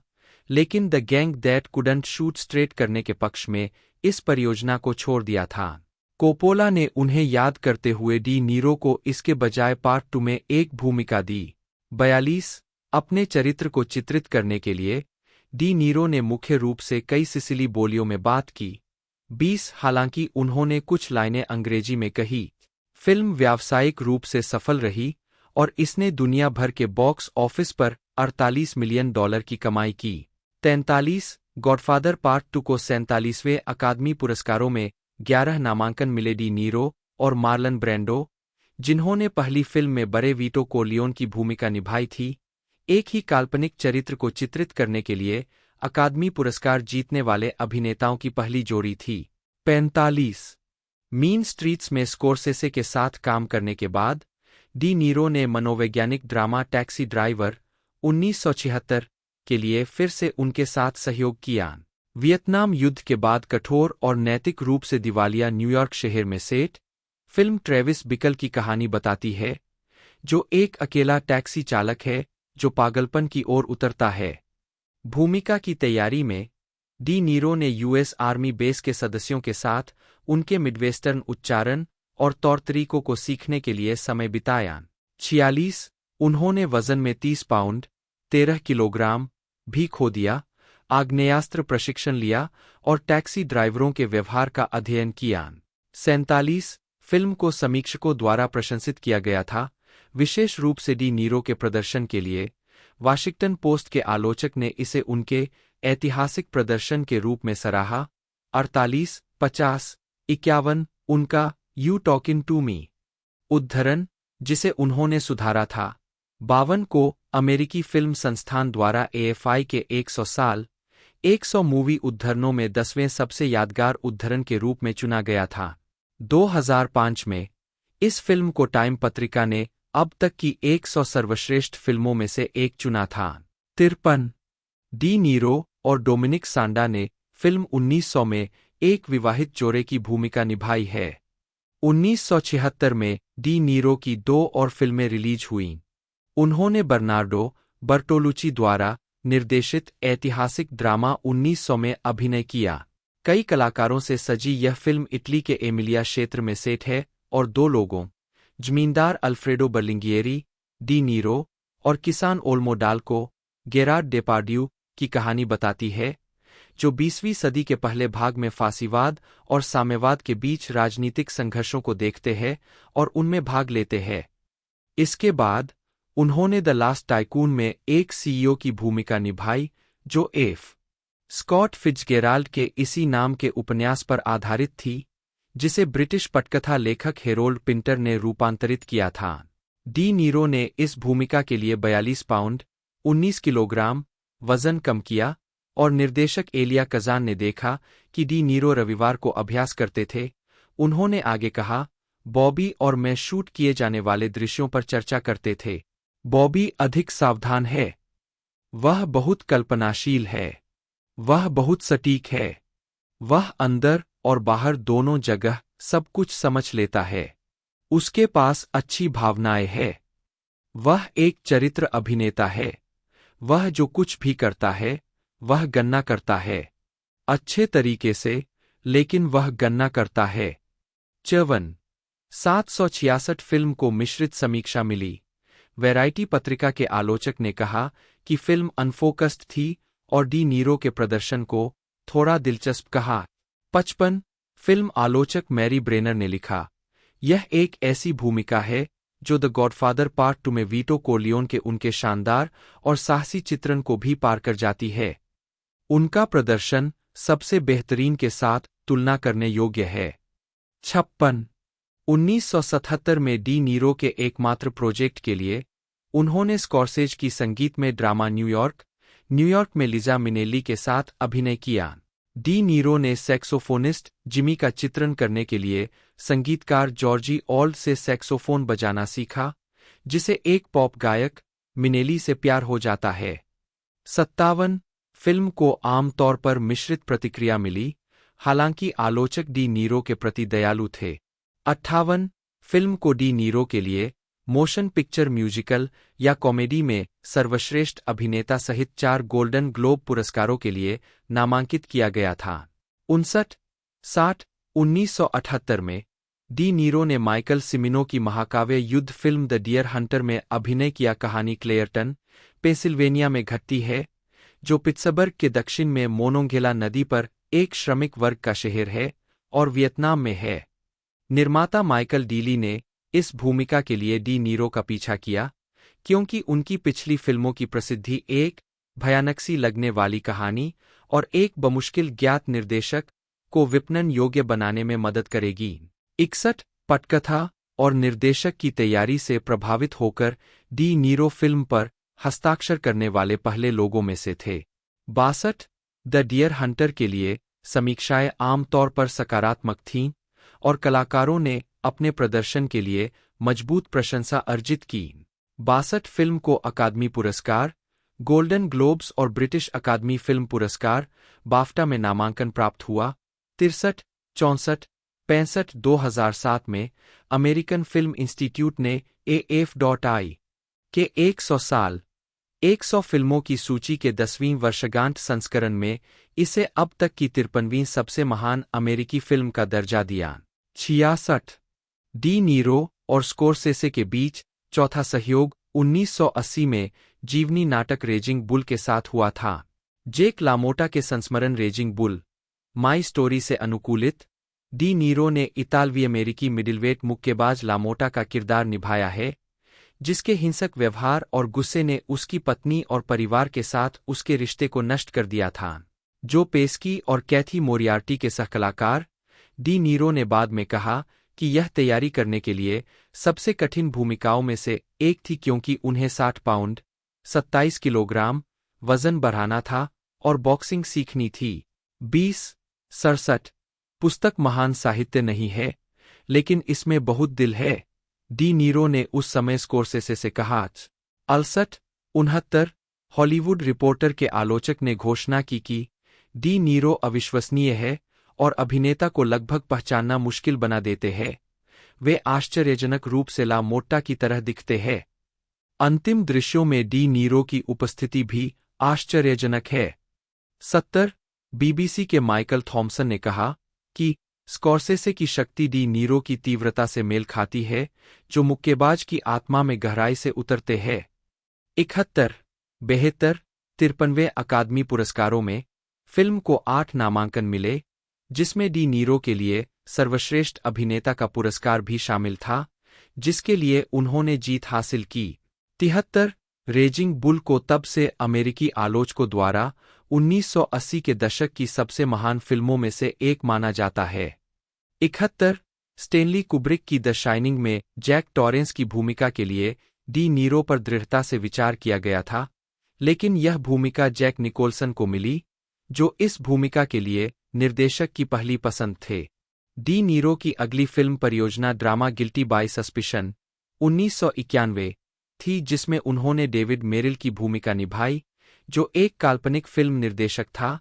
लेकिन the gang that couldn't shoot straight करने के पक्ष में इस परियोजना को छोड़ दिया था। कोपोला ने उन्हें याद करते हुए डी नीरो को इसके बजाय पार्ट 2 में एक भूमिका दी। 42 अपने चरित्र को चित्रित करने के लिए डी नीरो ने मुख्य रूप से कई सिसिली बोलियों में बात की। 20 हालांकि उन्होंने कुछ लाइनें अंग्रेजी में कही। फिल्म व्यावसायिक रूप से सफल रही और इसने दुनिया भर के बॉक्स ऑफिस पर $48 मिलियन की कमाई की। 43 गॉडफादर पार्ट 2 को 47वें अकादमी पुरस्कारों में 11 नामांकन मिले। डी नीरो और मार्लन ब्रैंडो, जिन्होंने पहली फिल्म में बड़े वीटो कोर्लियोन की भूमिका निभाई थी, एक ही काल्पनिक चरित्र को चित्रित करने के लिए अकादमी पुरस्कार जीतने वाले अभिनेताओं की पहली जोड़ी थी। 45 मीन स्ट्रीट्स में स्कॉर्सेसे के साथ काम करने के बाद डी नीरो ने मनोवैज्ञानिक ड्रामा टैक्सी ड्राइवर 1976 के लिए फिर से उनके साथ सहयोग किया। वियतनाम युद्ध के बाद कठोर और नैतिक रूप से दिवालिया न्यूयॉर्क शहर में सेट फिल्म ट्रेविस बिकल की कहानी बताती है, जो एक अकेला टैक्सी चालक है जो पागलपन की ओर उतरता है। भूमिका की तैयारी में डी नीरो ने यूएस आर्मी बेस के सदस्यों के साथ उनके मिडवेस्टर्न उच्चारण और तौर तरीकों को सीखने के लिए समय बिताया। 46 उन्होंने वजन में 30 पाउंड 13 किलोग्राम भी खो दिया, आग्नेयास्त्र प्रशिक्षण लिया और टैक्सी ड्राइवरों के व्यवहार का अध्ययन किया। 47 फिल्म को समीक्षकों द्वारा प्रशंसित किया गया था, विशेष रूप से डी नीरो के प्रदर्शन के लिए। वाशिंगटन पोस्ट के आलोचक ने इसे उनके ऐतिहासिक प्रदर्शन के रूप में सराहा। 48 50 51 उनका यू टॉकिंग टू मी उद्धरण, जिसे उन्होंने सुधारा था। 52 को अमेरिकी फिल्म संस्थान द्वारा AFI के 100 साल 100 मूवी उद्धरणों में 10वें सबसे यादगार उद्धरण के रूप में चुना गया था। 2005 में इस फिल्म को टाइम पत्रिका ने अब तक की 100 सर्वश्रेष्ठ फिल्मों में से एक चुना था। 53 डी नीरो और डोमिनिक सांडा ने फिल्म 1900 में एक विवाहित जोड़े की भूमिका निभाई है। 1976 में डी नीरो की 2 और फिल्में रिलीज हुईं। उन्होंने बर्नार्डो बर्टोलुची द्वारा निर्देशित ऐतिहासिक ड्रामा 1900 में अभिनय किया। कई कलाकारों से सजी यह फिल्म इटली के एमिलिया क्षेत्र में सेट है और 2 लोगों, जमींदार अल्फ्रेडो बर्लिंगिएरी, डी नीरो और किसान ओल्मो डाल्को, गेरार्ड डेपार्डियू की कहानी बताती है, जो 20वीं सदी के पहले भाग में फासीवाद और साम्यवाद के बीच राजनीतिक संघर्षों को देखते हैं और उनमें भाग लेते हैं। इसके बाद उन्होंने द लास्ट टाइकून में एक सीईओ की भूमिका निभाई, जो एफ. स्कॉट फिट्जगेराल्ड के इसी नाम के उपन्यास पर आधारित थी, जिसे ब्रिटिश पटकथा लेखक हेरोल्ड पिंटर ने रूपांतरित किया था। डी नीरो ने इस भूमिका के लिए 42 पाउंड 19 किलोग्राम वजन कम किया और निर्देशक एलिया कजान ने देखा कि डी नीरो रविवार को अभ्यास करते थे। उन्होंने आगे कहा, बॉबी और मैं शूट किए जाने वाले दृश्यों पर चर्चा करते थे। बॉबी अधिक सावधान है। वह बहुत कल्पनाशील है। वह बहुत सटीक है। वह अंदर और बाहर दोनों जगह सब कुछ समझ लेता है। उसके पास अच्छी भावनाएं हैं। वह एक चरित्र अभिनेता है। वह जो कुछ भी करता है, वह गन्ना करता है। अच्छे तरीके से, लेकिन वह गन्ना करता है। 766 फिल्म को मिश्रित समीक्षा मिली। वैरायटी पत्रिका के आलोचक ने कहा कि फिल्म अनफोकस्ड थी और डी नीरो के प्रदर्शन को थोड़ा दिलचस्प कहा। 55 फिल्म आलोचक मैरी ब्रेनर ने लिखा, यह एक ऐसी भूमिका है जो द गॉडफादर पार्ट 2 में वीटो कोर्लियोन के उनके शानदार और साहसी चित्रण को भी पार कर जाती है। उनका प्रदर्शन सबसे बेहतरीन के साथ तुलना करने योग्य है। 56 1977 में डी नीरो के एकमात्र प्रोजेक्ट के लिए उन्होंने स्कॉर्सेज की संगीतमय ड्रामा न्यूयॉर्क में लिजा मिनेली के साथ अभिनय किया। डी नीरो ने सैक्सोफोनिस्ट जिमी का चित्रण करने के लिए संगीतकार जॉर्जी ऑल्ड से सैक्सोफोन बजाना सीखा, जिसे एक पॉप गायक मिनेली से प्यार हो जाता है। 57 फिल्म को आमतौर पर मिश्रित प्रतिक्रिया मिली, हालांकि आलोचक डी नीरो के प्रति दयालु थे। 58 फिल्म को डी नीरो के लिए मोशन पिक्चर म्यूजिकल या कॉमेडी में सर्वश्रेष्ठ अभिनेता सहित 4 गोल्डन ग्लोब पुरस्कारों के लिए नामांकित किया गया था। 59 1978 में डी नीरो ने माइकल सिमिनो की महाकाव्य युद्ध फिल्म द डियर हंटर में अभिनय किया। कहानी क्लेयरटन, पेंसिल्वेनिया में घटती है, जो पिट्सबर्ग के दक्षिण में मोनोंगेला नदी पर एक श्रमिक वर्ग का शहर है और वियतनाम में है। निर्माता माइकल डीली ने इस भूमिका के लिए डी नीरो का पीछा किया, क्योंकि उनकी पिछली फिल्मों की प्रसिद्धि एक भयानक सी लगने वाली कहानी और एक बमुश्किल ज्ञात निर्देशक को विपणन योग्य बनाने में मदद करेगी। 61 पटकथा और निर्देशक की तैयारी से प्रभावित होकर डी नीरो फिल्म पर हस्ताक्षर करने वाले पहले लोगों में से थे। 62 द डियर हंटर के लिए समीक्षाएं आमतौर पर सकारात्मक थीं और कलाकारों ने अपने प्रदर्शन के लिए मजबूत प्रशंसा अर्जित की। 62 फिल्म को अकादमी पुरस्कार, गोल्डन ग्लोब्स और ब्रिटिश अकादमी फिल्म पुरस्कार बाफ्टा में नामांकन प्राप्त हुआ। 63 64 65 2007 में अमेरिकन फिल्म इंस्टीट्यूट ने AFI के 100 फिल्मों की सूची के 10वीं वर्षगांठ संस्करण में इसे अब तक की 53वीं सबसे महान अमेरिकी फिल्म का दर्जा दिया। 66 डी नीरो और स्कोरसेसे के बीच चौथा सहयोग 1980 में जीवनी नाटक रेजिंग बुल के साथ हुआ था। जेक लामोटा के संस्मरण रेजिंग बुल, माई स्टोरी से अनुकूलित, डी नीरो ने इतालवी अमेरिकी मिडिलवेट मुक्केबाज लामोटा का किरदार निभाया है, जिसके हिंसक व्यवहार और गुस्से ने उसकी पत्नी और परिवार के साथ उसके रिश्ते को नष्ट कर दिया था। जो पेस्की और कैथी मोरियार्टी के सहकलाकार, डी नीरो ने बाद में कहा कि यह तैयारी करने के लिए सबसे कठिन भूमिकाओं में से एक थी, क्योंकि उन्हें 60 पाउंड 27 किलोग्राम वजन बढ़ाना था और बॉक्सिंग सीखनी थी। 67 पुस्तक महान साहित्य नहीं है, लेकिन इसमें बहुत दिल है, डी नीरो ने उस समय स्कोरसेसे से कहा। 68 69 हॉलीवुड रिपोर्टर के आलोचक ने घोषणा की कि डी नीरो अविश्वसनीय है और अभिनेता को लगभग पहचानना मुश्किल बना देते हैं। वे आश्चर्यजनक रूप से ला मोट्टा की तरह दिखते हैं। अंतिम दृश्यों में डी नीरो की उपस्थिति भी आश्चर्यजनक है। 70 बीबीसी के माइकल थॉमसन ने कहा कि स्कॉर्सेसे की शक्ति डी नीरो की तीव्रता से मेल खाती है, जो मुक्केबाज की आत्मा में गहराई से उतरते हैं। 71, 72, 53वें अकादमी पुरस्कारों में फिल्म को 8 नामांकन मिले, जिसमें डी नीरो के लिए सर्वश्रेष्ठ अभिनेता का पुरस्कार भी शामिल था, जिसके लिए उन्होंने जीत हासिल की। 73 रेजिंग बुल को तब से अमेरिकी आलोचकों द्वारा 1980 के दशक की सबसे महान फिल्मों में से एक माना जाता है। 71 स्टेनली कुब्रिक की द शाइनिंग में जैक टॉरेंस की भूमिका के लिए डी नीरो पर दृढ़ता से विचार किया गया था, लेकिन यह भूमिका जैक निकोलसन को मिली, जो इस भूमिका के लिए निर्देशक की पहली पसंद थे। डी नीरो की अगली फिल्म परियोजना ड्रामा गिल्टी बाय सस्पिशन 1991 थी, जिसमें उन्होंने डेविड मेरिल की भूमिका निभाई, जो एक काल्पनिक फिल्म निर्देशक था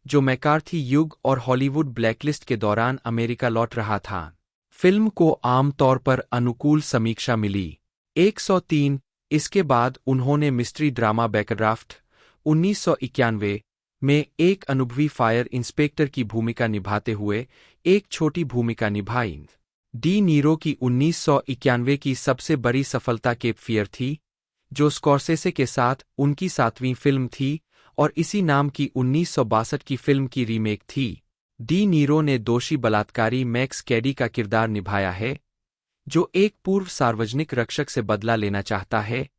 जो मैकार्थी युग और हॉलीवुड ब्लैकलिस्ट के दौरान अमेरिका लौट रहा था। फिल्म को आमतौर पर अनुकूल समीक्षा मिली। 103 इसके बाद उन्होंने मिस्ट्री ड्रामा बैकड्राफ्ट 1991 में एक अनुभवी फायर इंस्पेक्टर की भूमिका निभाते हुए एक छोटी भूमिका निभाई। डी नीरो की 1991 की सबसे बड़ी सफलता केप फियर थी, जो स्कॉर्सेसे के साथ उनकी 7वीं फिल्म थी और इसी नाम की 1962 की फिल्म की रीमेक थी। डी नीरो ने दोषी बलात्कारी मैक्स कैडी का किरदार निभाया है, जो एक पूर्व सार्वजनिक रक्षक से बदला लेना चाहता है,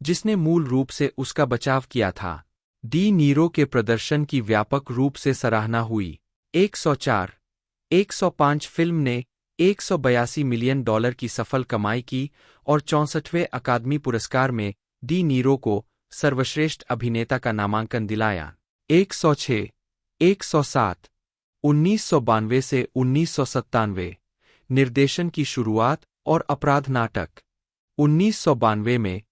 जिसने मूल रूप से उसका बचाव किया था। डी नीरो के प्रदर्शन की व्यापक रूप से सराहना हुई। 104 105 फिल्म ने $182 मिलियन की सफल कमाई की और 64वें अकादमी पुरस्कार में डी नीरो को सर्वश्रेष्ठ अभिनेता का नामांकन दिलाया। 106 107 1992 से 1997 निर्देशन की शुरुआत और अपराध नाटक। 1992 में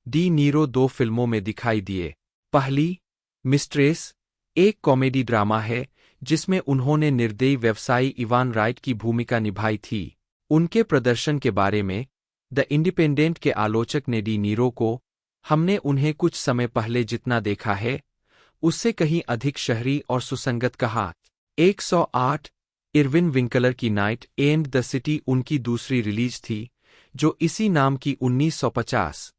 डी नीरो 2 फिल्मों में दिखाई दिए। पहली, मिस्ट्रेस, एक कॉमेडी ड्रामा है जिसमें उन्होंने निर्दयी व्यवसायी इवान राइट की भूमिका निभाई थी। उनके प्रदर्शन के बारे में द इंडिपेंडेंट के आलोचक ने डी नीरो को हमने उन्हें कुछ समय पहले जितना देखा है उससे कहीं अधिक शहरी और सुसंगत कहा। 108 इरविन विंकलर की नाइट एंड द सिटी उनकी दूसरी रिलीज थी, जो इसी नाम की 1950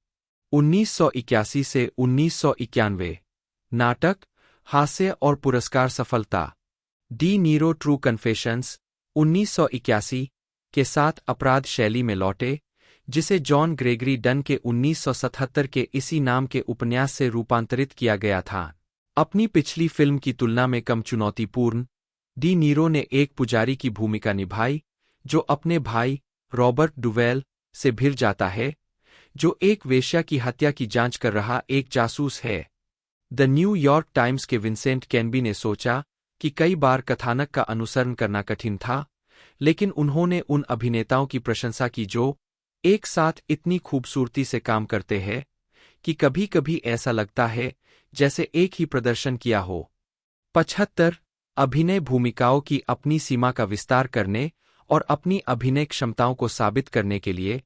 1981 से 1991 नाटक, हास्य और पुरस्कार सफलता। डी नीरो ट्रू कन्फेशंस 1981 के साथ अपराध शैली में लौटे, जिसे जॉन ग्रेगरी डन के 1977 के इसी नाम के उपन्यास से रूपांतरित किया गया था। अपनी पिछली फिल्म की तुलना में कम चुनौतीपूर्ण, डी नीरो ने एक पुजारी की भूमिका निभाई जो अपने भाई रॉबर्ट डुवेल से भिड़ जाता है, जो एक वेश्या की हत्या की जांच कर रहा एक जासूस है। द न्यूयॉर्क टाइम्स के विंसेंट कैनबी ने सोचा कि कई बार कथानक का अनुसरण करना कठिन था, लेकिन उन्होंने उन अभिनेताओं की प्रशंसा की जो एक साथ इतनी खूबसूरती से काम करते हैं कि कभी-कभी ऐसा लगता है जैसे एक ही प्रदर्शन किया हो। 75 अभिनय भूमिकाओं की अपनी सीमा का विस्तार करने और अपनी अभिनय क्षमताओं को साबित करने के लिए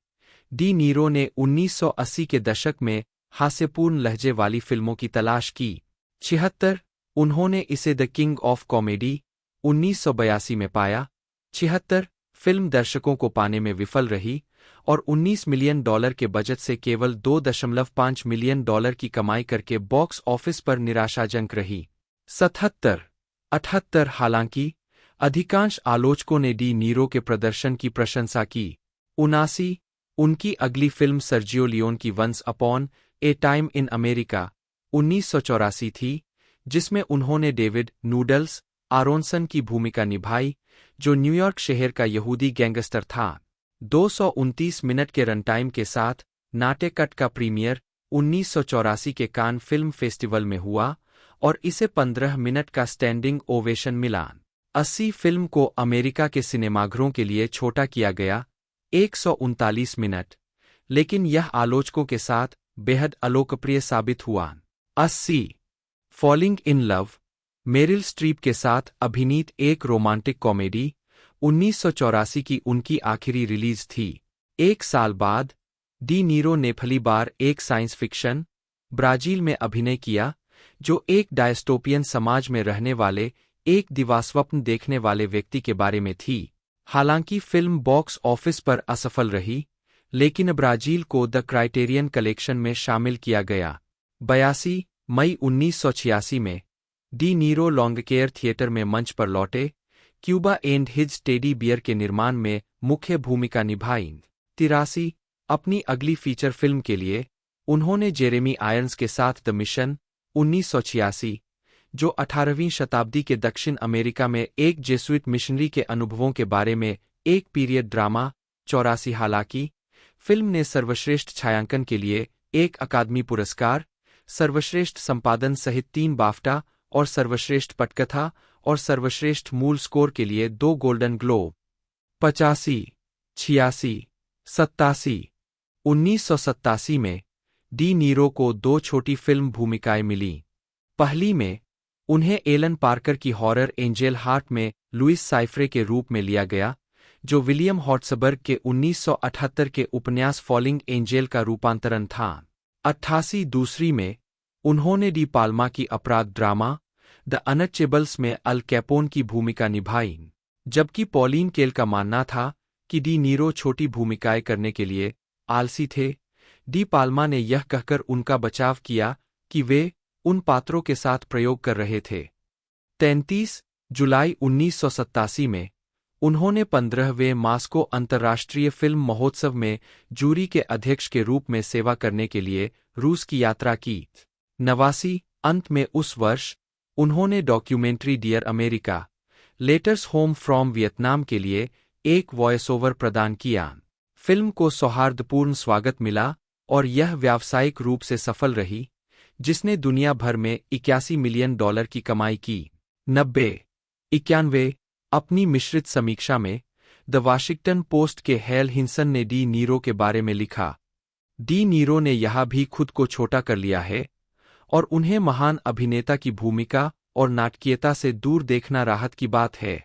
डी नीरो ने 1980 के दशक में हास्यपूर्ण लहजे वाली फिल्मों की तलाश की। 76 उन्होंने इसे द किंग ऑफ कॉमेडी 1982 में पाया। 76 फिल्म दर्शकों को पाने में विफल रही और $19 मिलियन के बजट से केवल $2.5 मिलियन की कमाई करके बॉक्स ऑफिस पर निराशाजनक रही। 77 78 हालांकि अधिकांश आलोचकों ने डी नीरो के प्रदर्शन की प्रशंसा की। 79 उनकी अगली फिल्म सर्जियो लियोन की वंस अपॉन ए टाइम इन अमेरिका 1984 थी, जिसमें उन्होंने डेविड नूडल्स आरोनसन की भूमिका निभाई, जो न्यूयॉर्क शहर का यहूदी गैंगस्टर था। 229 मिनट के रन टाइम के साथ नाट्य कट का प्रीमियर 1984 के कान फिल्म फेस्टिवल में हुआ और इसे 15 मिनट का स्टैंडिंग ओवेशन मिला। 80 फिल्म को अमेरिका के सिनेमाघरों के लिए छोटा किया गया 139 मिनट, लेकिन यह आलोचकों के साथ बेहद अलोकप्रिय साबित हुआ। 80 falling in love Meryl Streep के साथ अभिनीत एक रोमांटिक कॉमेडी 1984 की उनकी आखिरी रिलीज थी। एक साल बाद डी नीरो ने पहली बार एक साइंस फिक्शन ब्राजील में अभिनय किया जो एक डायस्टोपियन समाज में रहने वाले एक दिवास्वप्न देखने वाले व्यक्ति के बारे में थी। हालांकि फिल्म बॉक्स ऑफिस पर असफल रही, लेकिन ब्राजील को द क्राइटेरियन कलेक्शन में शामिल किया गया। 82 मई 1986 में डी नीरो लॉन्गकेयर थिएटर में मंच पर लौटे, Cuba and his teddy bear के निर्माण में मुख्य भूमिका निभाई। 83 अपनी अगली फीचर फिल्म के लिए उन्होंने जेरेमी आयरन्स के साथ द मिशन 1986, जो 18वीं शताब्दी के दक्षिण अमेरिका में एक जेसुइट मिशनरी के अनुभवों के बारे में एक पीरियड ड्रामा। 84 हालांकि फिल्म ने सर्वश्रेष्ठ छायांकन के लिए एक अकादमी पुरस्कार, सर्वश्रेष्ठ संपादन सहित 3 बाफ्टा और सर्वश्रेष्ठ पटकथा और सर्वश्रेष्ठ मूल स्कोर के लिए 2 गोल्डन ग्लोब। 85, 86, 87 1987 में डी नीरो को 2 छोटी फिल्म भूमिकाएं मिलीं। पहली में उन्हें एलन पार्कर की हॉरर एंजेल हार्ट में लुइस साइफ्रे के रूप में लिया गया, जो विलियम हॉट्सबर्ग के 1978 के उपन्यास फॉलिंग एंजेल का रूपांतरण था। 88 दूसरी में उन्होंने डी पाल्मा की अपराध ड्रामा द अनटचेबल्स में अल कैपोन की भूमिका निभाई, जबकि पॉलिन केल का मानना था कि डी नीरो छोटी भूमिकाएं करने के लिए आलसी थे। डी पाल्मा ने यह कहकर उनका बचाव किया कि वे उन पात्रों के साथ प्रयोग कर रहे थे। 33 जुलाई 1987 में उन्होंने 15वें मास्को अंतर्राष्ट्रीय फिल्म महोत्सव में जूरी के अध्यक्ष के रूप में सेवा करने के लिए रूस की यात्रा की। 89 अंत में उस वर्ष उन्होंने documentary Dear America Letters Home from Vietnam के लिए एक वॉइस ओवर प्रदान किया। फिल्म को सौहार्दपूर्ण स्वागत मिला और यह व्यावसायिक रूप से सफल रही, जिसने दुनिया भर में $81 मिलियन की कमाई की। 91 अपनी मिश्रित समीक्षा में द वाशिंगटन पोस्ट के हैल हिंसन ने डी नीरो के बारे में लिखा, डी नीरो ने यह भी खुद को छोटा कर लिया है और उन्हें महान अभिनेता की भूमिका और नाटकीयता से दूर देखना राहत की बात है।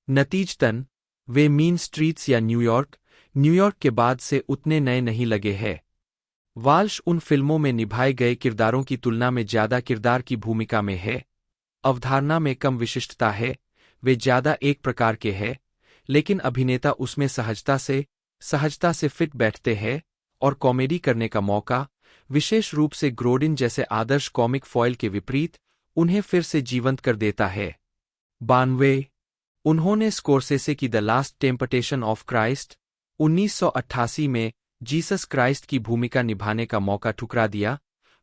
नतीजतन वे मीन स्ट्रीट्स या न्यूयॉर्क के बाद से उतने नए नहीं लगे हैं। वाल्श उन फिल्मों में निभाए गए किरदारों की तुलना में ज्यादा किरदार की भूमिका में है। अवधारणा में कम विशिष्टता है, वे ज्यादा एक प्रकार के हैं, लेकिन अभिनेता उसमें सहजता से फिट बैठते हैं और कॉमेडी करने का मौका, विशेष रूप से ग्रोडिन जैसे आदर्श कॉमिक फॉयल के विपरीत, उन्हें फिर से जीवंत कर देता है। 92 उन्होंने स्कोरसेसे की the last temptation of Christ 1988 में जीसस क्राइस्ट की भूमिका निभाने का मौका ठुकरा दिया।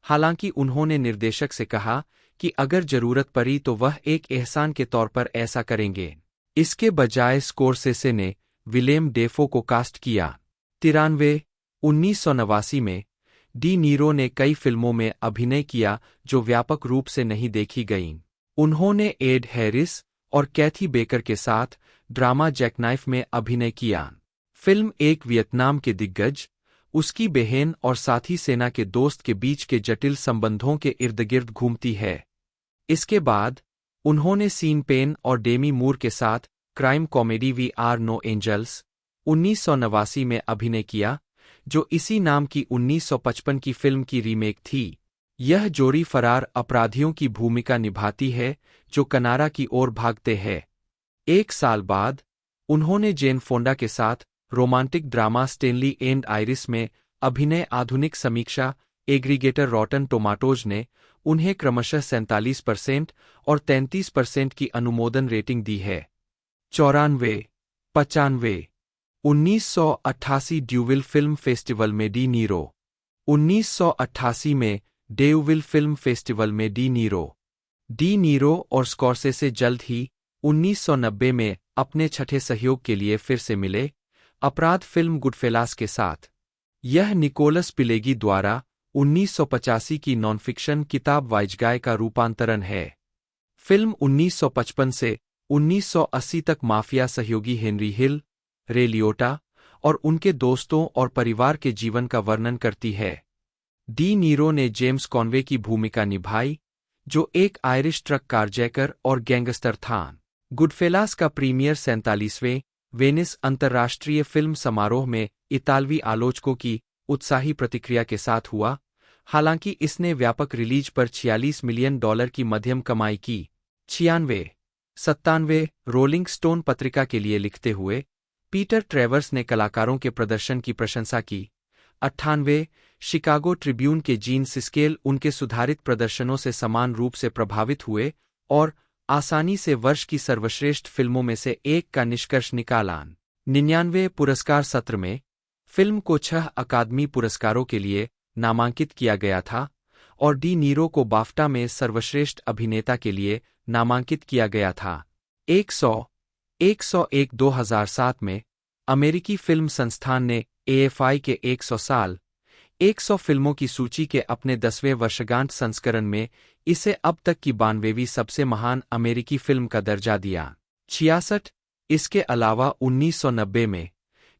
हालांकि उन्होंने निर्देशक से कहा कि अगर जरूरत पड़ी तो वह एक एहसान के तौर पर ऐसा करेंगे। इसके बजाय स्कोरसेसे ने विलेम डेफो को कास्ट किया। 93 1989 में डी नीरो ने कई फिल्मों में अभिनय किया जो व्यापक रूप से नहीं देखी गईं। उन्होंने एड हैरिस और कैथी बेकर के साथ ड्रामा जैकनाइफ में अभिनय किया। फिल्म एक वियतनाम के दिग्गज, उसकी बहन और साथी सेना के दोस्त के बीच के जटिल संबंधों के इर्दगिर्द घूमती है। इसके बाद उन्होंने सीन पेन और डेमी मूर के साथ crime comedy we're no angels 1989 में अभिनय किया, जो इसी नाम की 1955 की फिल्म की रीमेक थी। यह जोड़ी फरार अपराधियों की भूमिका निभाती है जो कनारा की ओर भागते हैं। एक साल बाद उन्होंने जेन फोंडा के साथ romantic drama Stanley and iris में अभिनय। आधुनिक समीक्षा एग्रीगेटर रॉटन टोमाटोज ने उन्हें क्रमशः 47% और 33% की अनुमोदन रेटिंग दी है। 94 95 1988 ड्यूविल फिल्म फेस्टिवल में डी नीरो 1988 में डेउविल फिल्म फेस्टिवल में डी नीरो और स्कॉर्सेसे जल्द ही 1990 में अपने छठे सहयोग के लिए फिर से मिले, अपराध फिल्म गुडफेलास के साथ। यह निकोलस पिलेगी द्वारा 1985 की नॉनफिक्शन किताब वाइजगाय का रूपांतरण है। फिल्म 1955 से 1980 तक माफिया सहयोगी हेनरी हिल, रे लियोटा और उनके दोस्तों और परिवार के जीवन का वर्णन करती है। डी नीरो ने जेम्स कॉनवे की भूमिका निभाई, जो एक आयरिश ट्रक कारजैकर और गैंगस्टर था। गुडफेलास का प्रीमियर 47वें वेनिस अंतर्राष्ट्रीय फिल्म समारोह में इतालवी आलोचकों की उत्साही प्रतिक्रिया के साथ हुआ, हालांकि इसने व्यापक रिलीज पर $46 मिलियन की मध्यम कमाई की। 97 रोलिंग स्टोन पत्रिका के लिए लिखते हुए पीटर ट्रेवर्स ने कलाकारों के प्रदर्शन की प्रशंसा की। 98 शिकागो ट्रिब्यून के जीन सिस्केल उनके सुधारित प्रदर्शनों से समान रूप से प्रभावित हुए और आसानी से वर्ष की सर्वश्रेष्ठ फिल्मों में से एक का निष्कर्ष निकाला। 99 पुरस्कार सत्र में फिल्म को 6 अकादमी पुरस्कारों के लिए नामांकित किया गया था और डी नीरो को बाफ्टा में सर्वश्रेष्ठ अभिनेता के लिए नामांकित किया गया था। 101 2007 में अमेरिकी फिल्म संस्थान ने AFI के 100 साल 100 फिल्मों की सूची के अपने 10वें वर्षगांठ संस्करण में इसे अब तक की 92वीं सबसे महान अमेरिकी फिल्म का दर्जा दिया। 66 इसके अलावा 1990 में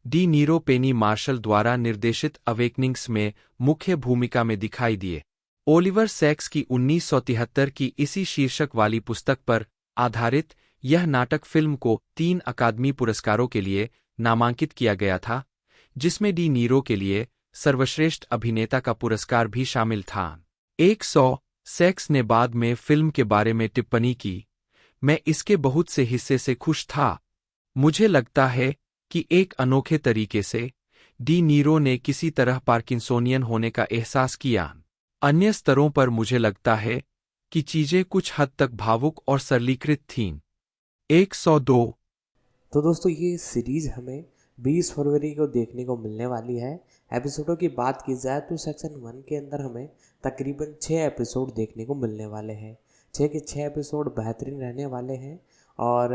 डी नीरो पेनी मार्शल द्वारा निर्देशित अवेकनिंग्स में मुख्य भूमिका में दिखाई दिए। ओलिवर सैक्स की 1973 की इसी शीर्षक वाली पुस्तक पर आधारित यह नाटक फिल्म को 3 अकादमी पुरस्कारों के लिए नामांकित किया गया था, जिसमें डी नीरो के लिए सर्वश्रेष्ठ अभिनेता का पुरस्कार भी शामिल था। 100 सैक्स ने बाद में फिल्म के बारे में टिप्पणी की, मैं इसके बहुत से हिस्से से खुश था। मुझे लगता है कि एक अनोखे तरीके से डी नीरो ने किसी तरह पार्किंसोनियन होने का एहसास किया। अन्य स्तरों पर मुझे लगता है कि चीजें कुछ हद तक भावुक और सरलीकृत थीं। 102 तो दोस्तों ये सीरीज़ हमें 20 फरवरी को देखने को मिलने वाली है। एपिसोडों की बात की जाए तो सेक्शन 1 के अंदर हमें तकरीबन 6 एपिसोड देखने को मिलने वाले हैं। 6 के 6 एपिसोड बेहतरीन रहने वाले हैं और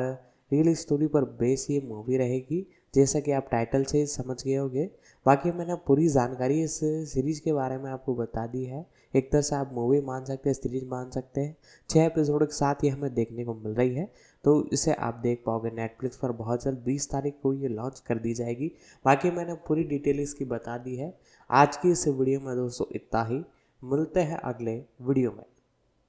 रियल स्टोरी पर बेस ये मूवी रहेगी, जैसा कि आप टाइटल से समझ गए होंगे। बाकी मैंने पूरी जानकारी इस सीरीज़ के बारे में आपको बता दी है। एक तरह से आप मूवी मान सकते हैं, सीरीज मान सकते हैं। 6 एपिसोड के साथ ये हमें देखने को मिल रही है, तो इसे आप देख पाओगे नेटफ्लिक्स पर बहुत जल्द 20 तारीख को ये लॉन्च कर दी जाएगी। बाकी मैंने पूरी डिटेल इसकी बता दी है। आज की इस वीडियो में दोस्तों इतना ही, मिलते हैं अगले वीडियो में।